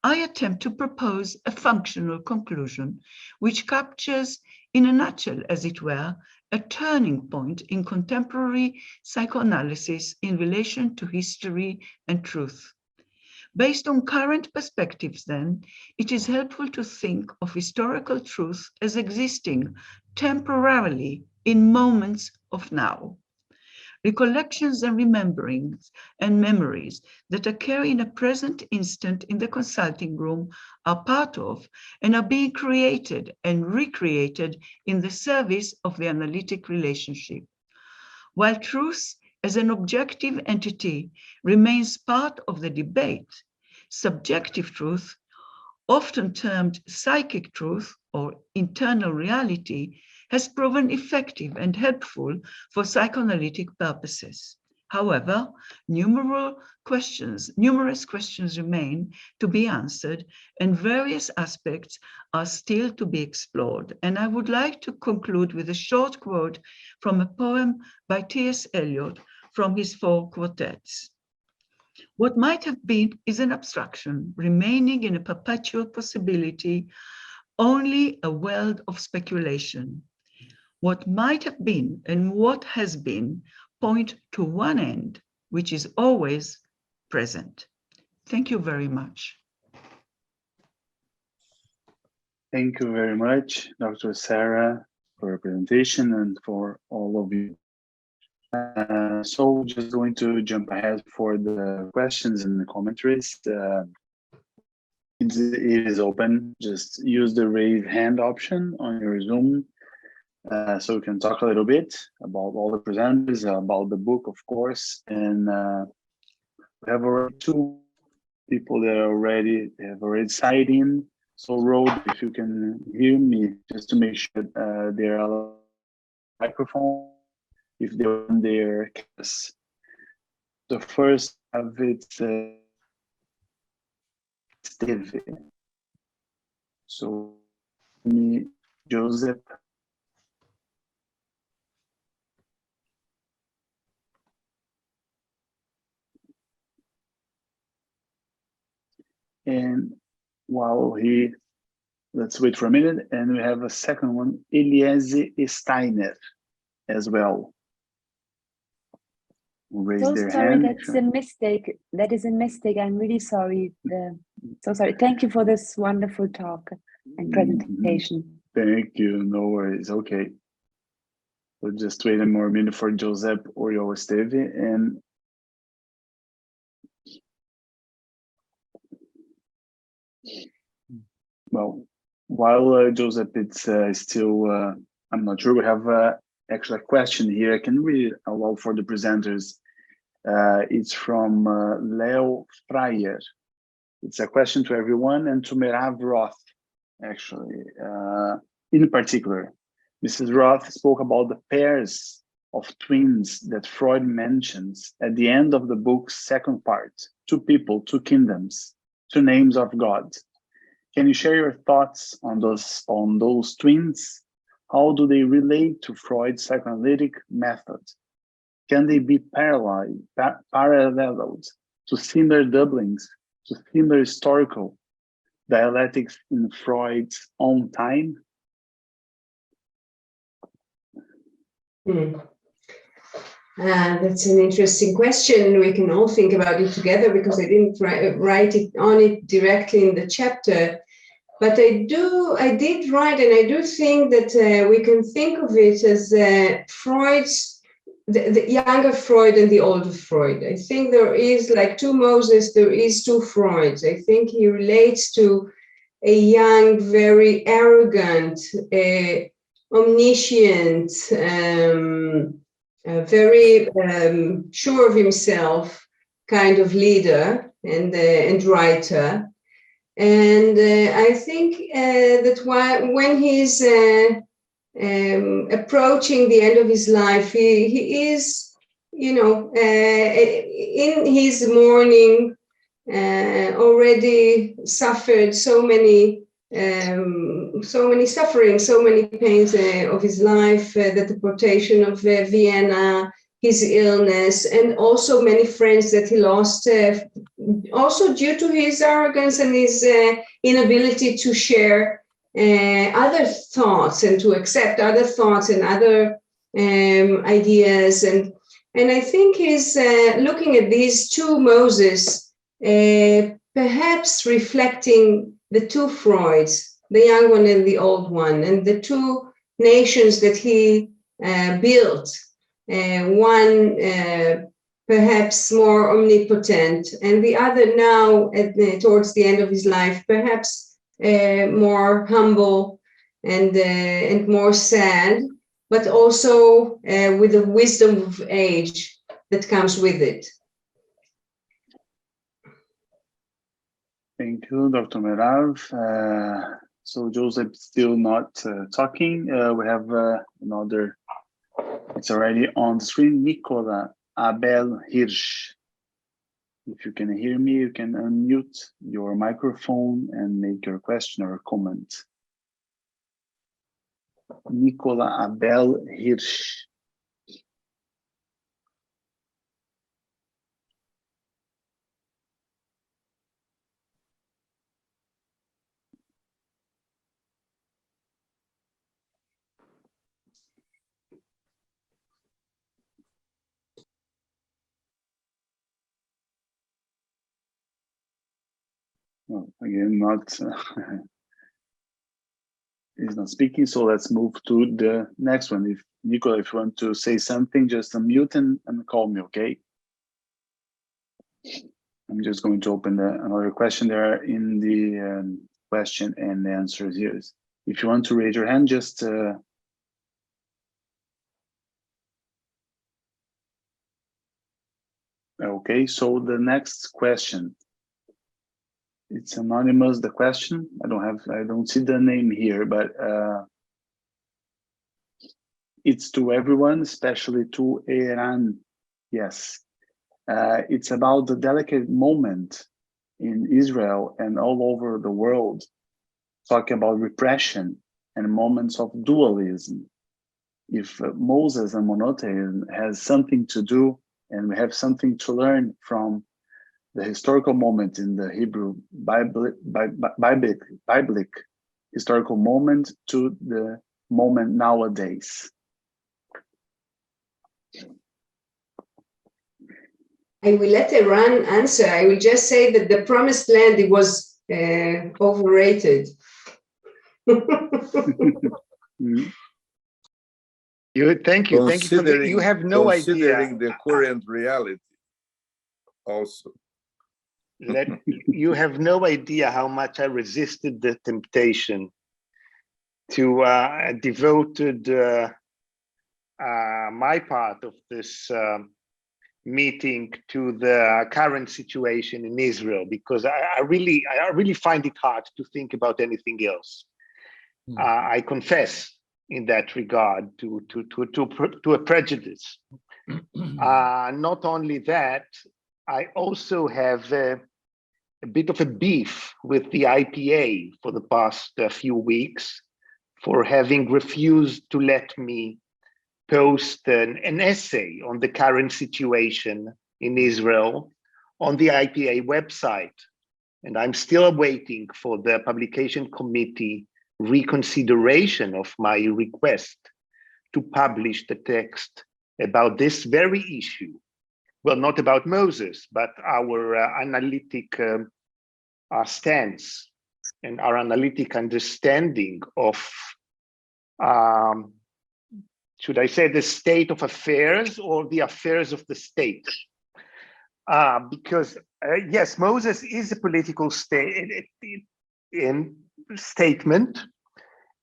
S8: I attempt to propose a functional conclusion which captures, in a nutshell as it were, a turning point in contemporary psychoanalysis in relation to history and truth. Based on current perspectives, then, it is helpful to think of historical truth as existing temporarily in moments of now. Recollections and rememberings and memories that occur in a present instant in the consulting room are part of and are being created and recreated in the service of the analytic relationship. While truth as an objective entity remains part of the debate, subjective truth, often termed psychic truth or internal reality, has proven effective and helpful for psychoanalytic purposes. However, numerous questions remain to be answered and various aspects are still to be explored. And I would like to conclude with a short quote from a poem by T.S. Eliot from his 4 quartets. What might have been is an abstraction, remaining in a perpetual possibility, only a world of speculation. What might have been and what has been point to one end, which is always present. Thank you very much.
S2: Thank you very much, Dr. Sarah, for your presentation and for all of you. So just going to jump ahead for the questions and the commentaries. It is open. Just use the raise hand option on your Zoom so we can talk a little bit about all the presenters, about the book, of course. And we have already 2 people that have already signed in. So Rod, if you can hear me, just to make sure they're on the microphone, if they're on their case. The first of it, Steve. So me, Joseph. And while let's wait for a minute, and we have a second one, Eliezer Steiner, as well. Raise
S9: So
S2: their
S9: sorry,
S2: hand.
S9: that's a mistake. That is a mistake. I'm really sorry. So sorry. Thank you for this wonderful talk and presentation.
S2: Thank you. No worries. Okay. We'll just wait a more minute for Joseph or Esteve. And well, while Joseph, it's still, I'm not sure, we have actually a question here. I can read it aloud for the presenters. It's from Leo Freyer. It's a question to everyone and to Merav Roth, actually. In particular, Mrs. Roth spoke about the pairs of twins that Freud mentions at the end of the book's second part, 2 people, 2 kingdoms, 2 names of God. Can you share your thoughts on those twins? How do they relate to Freud's psychoanalytic method? Can they be paralleled to similar doublings, to similar historical dialectics in Freud's own time?
S7: That's an interesting question. We can all think about it together because I didn't write it directly in the chapter. But I did write, and I do think that we can think of it as Freud's, the younger Freud and the older Freud. I think there is, like two Moses, there is two Freuds. I think he relates to a young, very arrogant, omniscient, very sure of himself kind of leader and writer. And I think that when he's approaching the end of his life, he is, in his mourning, already suffered so many sufferings, so many pains of his life, the deportation of Vienna, his illness, and also many friends that he lost, also due to his arrogance and his inability to share other thoughts and to accept other thoughts and other ideas. And I think he's looking at these two Moses, perhaps reflecting the two Freuds, the young one and the old one, and the two nations that he built. One perhaps more omnipotent, and the other now, towards the end of his life, perhaps more humble and more sad, but also with the wisdom of age that comes with it.
S2: Thank you, Dr. Merav. So Joseph still not talking. We have another, it's already on the screen, Nicola Abel Hirsch. If you can hear me, you can unmute your microphone and make your question or comment. Nicola Abel Hirsch. Well, again, he's not speaking, so let's move to the next one. If Nicola, if you want to say something, just unmute and call me, okay? I'm just going to open another question there in the question and answers here. If you want to raise your hand, just okay. So the next question. It's anonymous, the question. I don't see the name here, but it's to everyone, especially to Iran. Yes. It's about the delicate moment in Israel and all over the world, talking about repression and moments of dualism. If Moses and monotheism has something to do, and we have something to learn from the historical moment in the Hebrew Biblic historical moment to the moment nowadays.
S7: I will let Iran answer. I will just say that the promised land, it was overrated.
S5: Thank you. You have no idea.
S4: Considering the current reality also.
S5: You have no idea how much I resisted the temptation to devoted my part of this meeting to the current situation in Israel, because I really find it hard to think about anything else. I confess in that regard to a prejudice. Not only that, I also have a bit of a beef with the IPA for the past few weeks for having refused to let me post an essay on the current situation in Israel on the IPA website. And I'm still waiting for the publication committee reconsideration of my request to publish the text about this very issue. Well, not about Moses, but our analytic stance and our analytic understanding of, should I say, the state of affairs or the affairs of the state? Because yes, Moses is a political statement,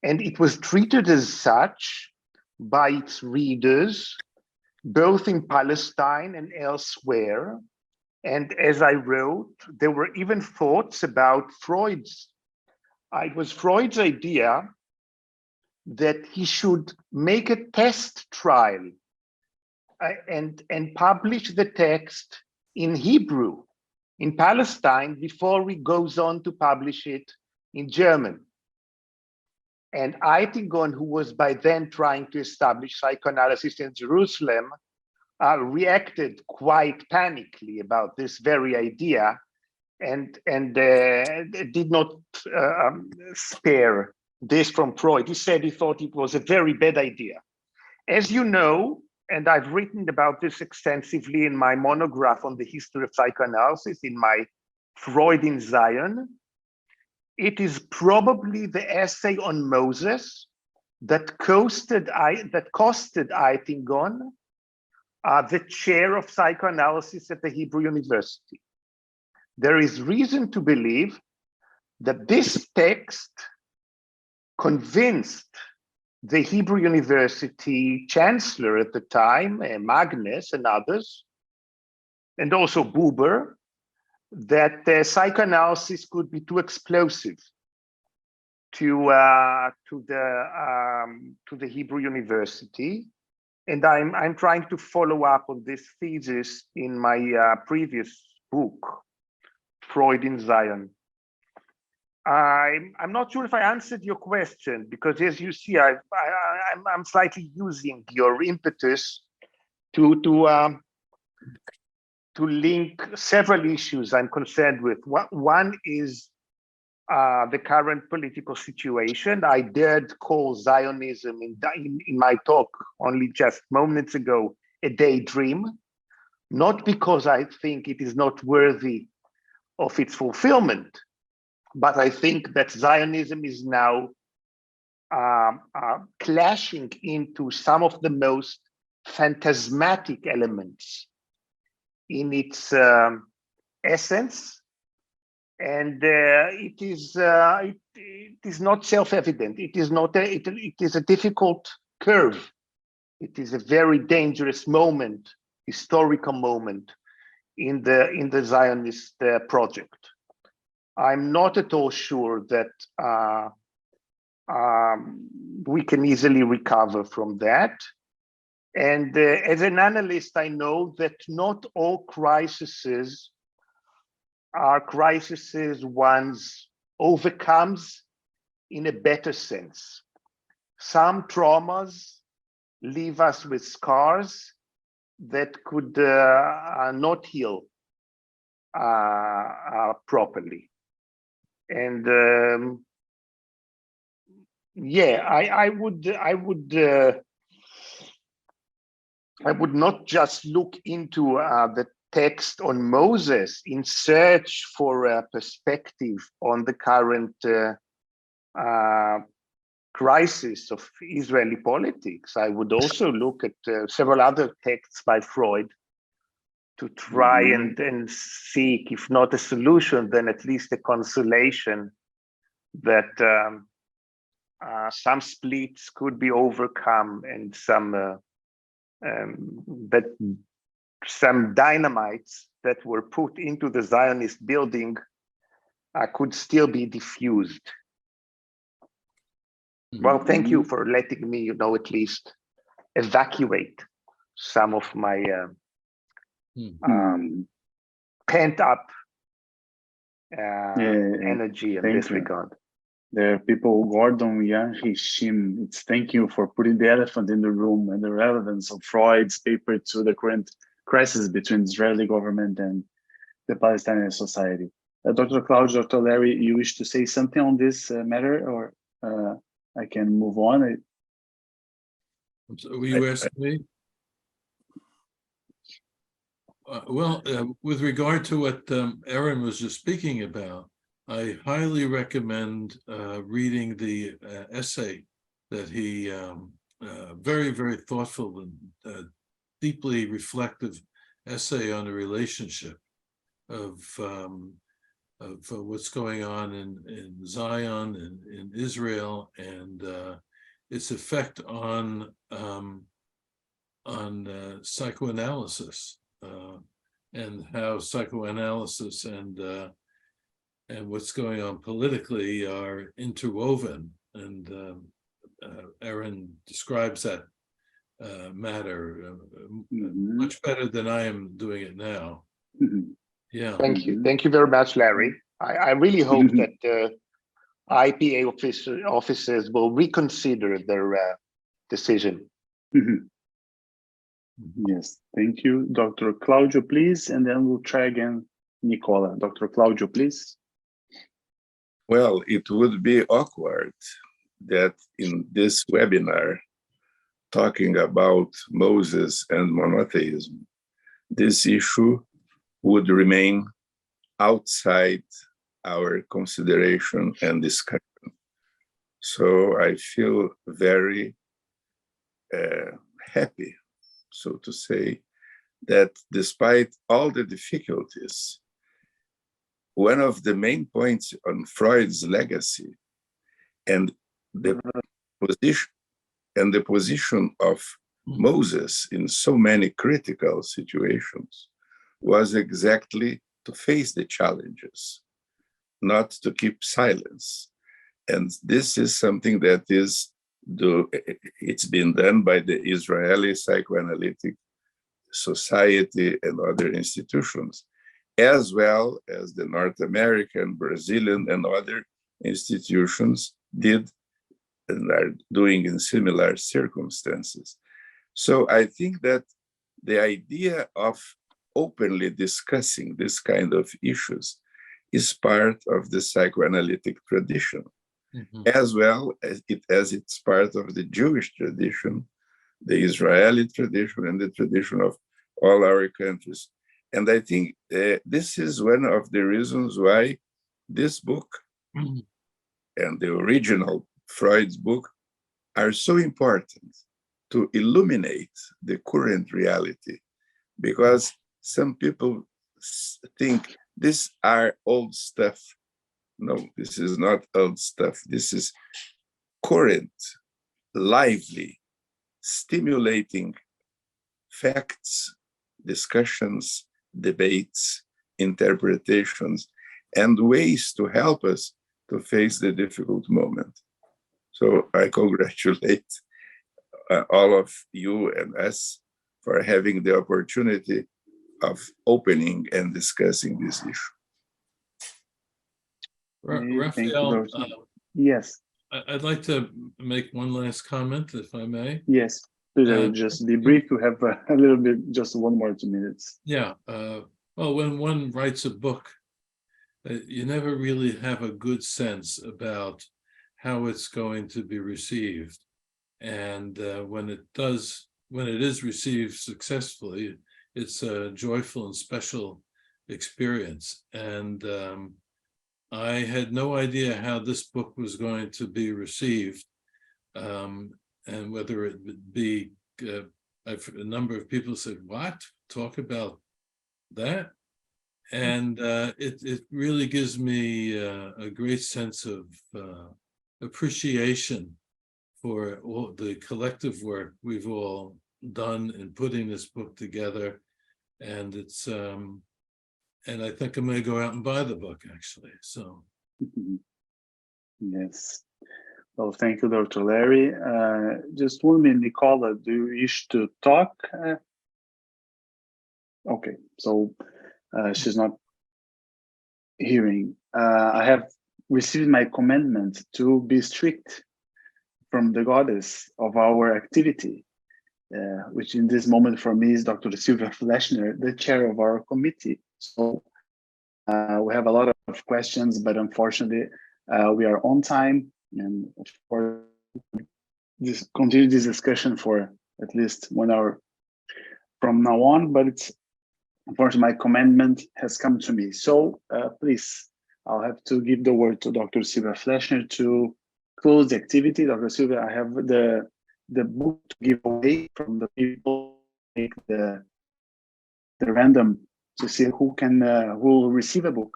S5: and it was treated as such by its readers, both in Palestine and elsewhere. And as I wrote, there were even thoughts about Freud's. It was Freud's idea that he should make a test trial and publish the text in Hebrew in Palestine before he goes on to publish it in German. And Eitingon, who was by then trying to establish psychoanalysis in Jerusalem, reacted quite panically about this very idea and did not spare this from Freud. He said he thought it was a very bad idea. As you know, and I've written about this extensively in my monograph on the history of psychoanalysis, in my Freud in Zion, it is probably the essay on Moses that costed Eitingon the chair of psychoanalysis at the Hebrew University. There is reason to believe that this text convinced the Hebrew University chancellor at the time, Magnus and others, and also Buber, that psychoanalysis could be too explosive to the Hebrew University. And I'm trying to follow up on this thesis in my previous book, Freud in Zion. I'm not sure if I answered your question, because as you see, I'm slightly using your impetus to link several issues I'm concerned with. One is the current political situation. I dared call Zionism in my talk only just moments ago a daydream, not because I think it is not worthy of its fulfillment, but I think that Zionism is now clashing into some of the most phantasmatic elements in its essence, and it is not self-evident. It is not. It is a difficult curve. It is a very dangerous moment, historical moment in the Zionist project. I'm not at all sure that we can easily recover from that. And as an analyst, I know that not all crises are crises one overcomes in a better sense. Some traumas leave us with scars that could not heal properly. And yeah, I would not just look into the text on Moses in search for a perspective on the current crisis of Israeli politics. I would also look at several other texts by Freud to try and seek, if not a solution, then at least a consolation that some splits could be overcome and some dynamites that were put into the Zionist building could still be diffused. Well, thank you for letting me, at least evacuate some of my pent up energy in this regard.
S2: There are people, Gordon Yang Hishim, it's thank you for putting the elephant in the room and the relevance of Freud's paper to the current crisis between the Israeli government and the Palestinian society. Dr. Claudio, Dr. Larry, you wish to say something on this matter, or I can move on?
S3: Were you asking me? Well, with regard to what Aaron was just speaking about, I highly recommend reading the essay that he, very, very thoughtful and deeply reflective essay on the relationship of what's going on in Zion and in Israel, and its effect on psychoanalysis, and how psychoanalysis and what's going on politically are interwoven. And Aaron describes that matter much better than I am doing it now. Yeah.
S5: Thank you. Thank you very much, Larry. I really hope that IPA officers will reconsider their decision.
S2: Yes, thank you. Dr. Claudio, please, and then we'll try again, Nicola. Dr. Claudio, please.
S4: Well, it would be awkward that in this webinar, talking about Moses and monotheism, this issue would remain outside our consideration and discussion. So I feel very happy, so to say, that despite all the difficulties, one of the main points on Freud's legacy and the position of Moses in so many critical situations was exactly to face the challenges, not to keep silence. And this is something that it's been done by the Israeli Psychoanalytic Society and other institutions, as well as the North American, Brazilian, and other institutions did and are doing in similar circumstances. So I think that the idea of openly discussing this kind of issues is part of the psychoanalytic tradition, as well as it's part of the Jewish tradition, the Israeli tradition, and the tradition of all our countries. And I think this is one of the reasons why this book and the original Freud's book are so important to illuminate the current reality, because some people think these are old stuff. No, this is not old stuff. This is current, lively, stimulating facts, discussions, debates, interpretations, and ways to help us to face the difficult moment. So I congratulate all of you and us for having the opportunity of opening and discussing this issue.
S3: Raphael,
S2: yes.
S3: I'd like to make one last comment, if I may.
S2: Yes, please, just be brief. To have a little bit, just 1 more 2 minutes.
S3: Yeah. Well, when one writes a book, you never really have a good sense about how it's going to be received. And when it is received successfully, it's a joyful and special experience. And I had no idea how this book was going to be received, and whether it would be, a number of people said, "What? Talk about that?" And it really gives me a great sense of appreciation for all the collective work we've all done in putting this book together. And it's and I think I'm going to go out and buy the book, actually. So
S2: yes. Well, thank you, Dr. Larry. Just 1 minute, Nicola, do you wish to talk? Okay, so she's not hearing. I have received my commandment to be strict from the goddess of our activity, which in this moment for me is Dr. Sylvia Fleshner, the chair of our committee. So we have a lot of questions, but unfortunately we are on time, and of course continue this discussion for at least 1 hour from now on, but it's unfortunately my commandment has come to me. So please, I'll have to give the word to Dr. Sylvia Fleshner to close the activity. Dr. Sylvia, I have the book to give away from the people who make the random to see who will receive a book.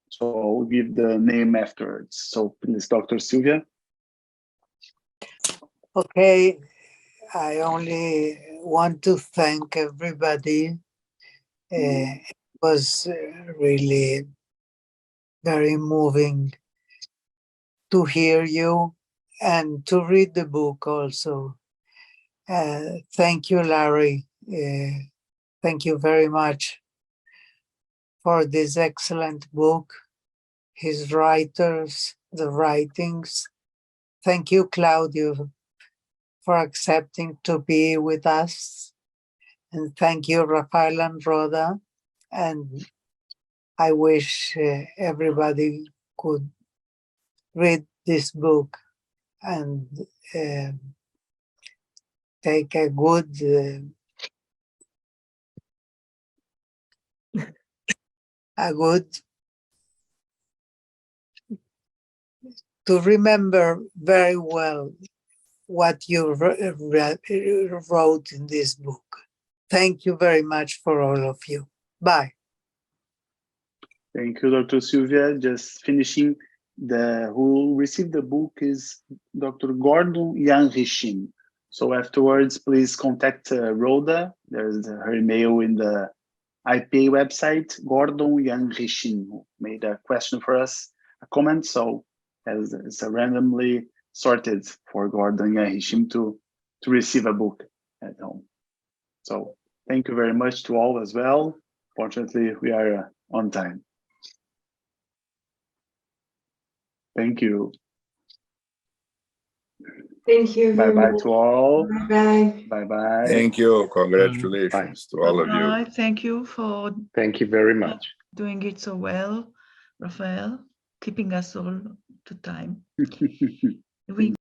S2: So I'll give the name afterwards. So please, Dr. Sylvia.
S1: Okay, I only want to thank everybody. It was really very moving to hear you and to read the book also. Thank you, Larry. Thank you very much for this excellent book, his writers, the writings. Thank you, Claudio, for accepting to be with us. And thank you, Rafael and Rhoda. And I wish everybody could read this book and take a good to remember very well what you wrote in this book. Thank you very much for all of you. Bye.
S2: Thank you, Dr. Sylvia. Just finishing, who received the book is Dr. Gordon Yanrishin. So afterwards, please contact Rhoda. There's her email in the IPA website. Gordon Yanrishin made a question for us, a comment. So it's a randomly sorted for Gordon Yanrishin to receive a book at home. So thank you very much to all as well. Fortunately, we are on time. Thank you.
S7: Thank you very
S2: Bye-bye
S7: much.
S2: to all.
S7: Bye.
S2: Bye-bye.
S4: Thank you. Congratulations to all of you.
S8: Bye. Thank you for
S5: Thank you very much.
S8: doing it so well, Rafael, keeping us all to time. We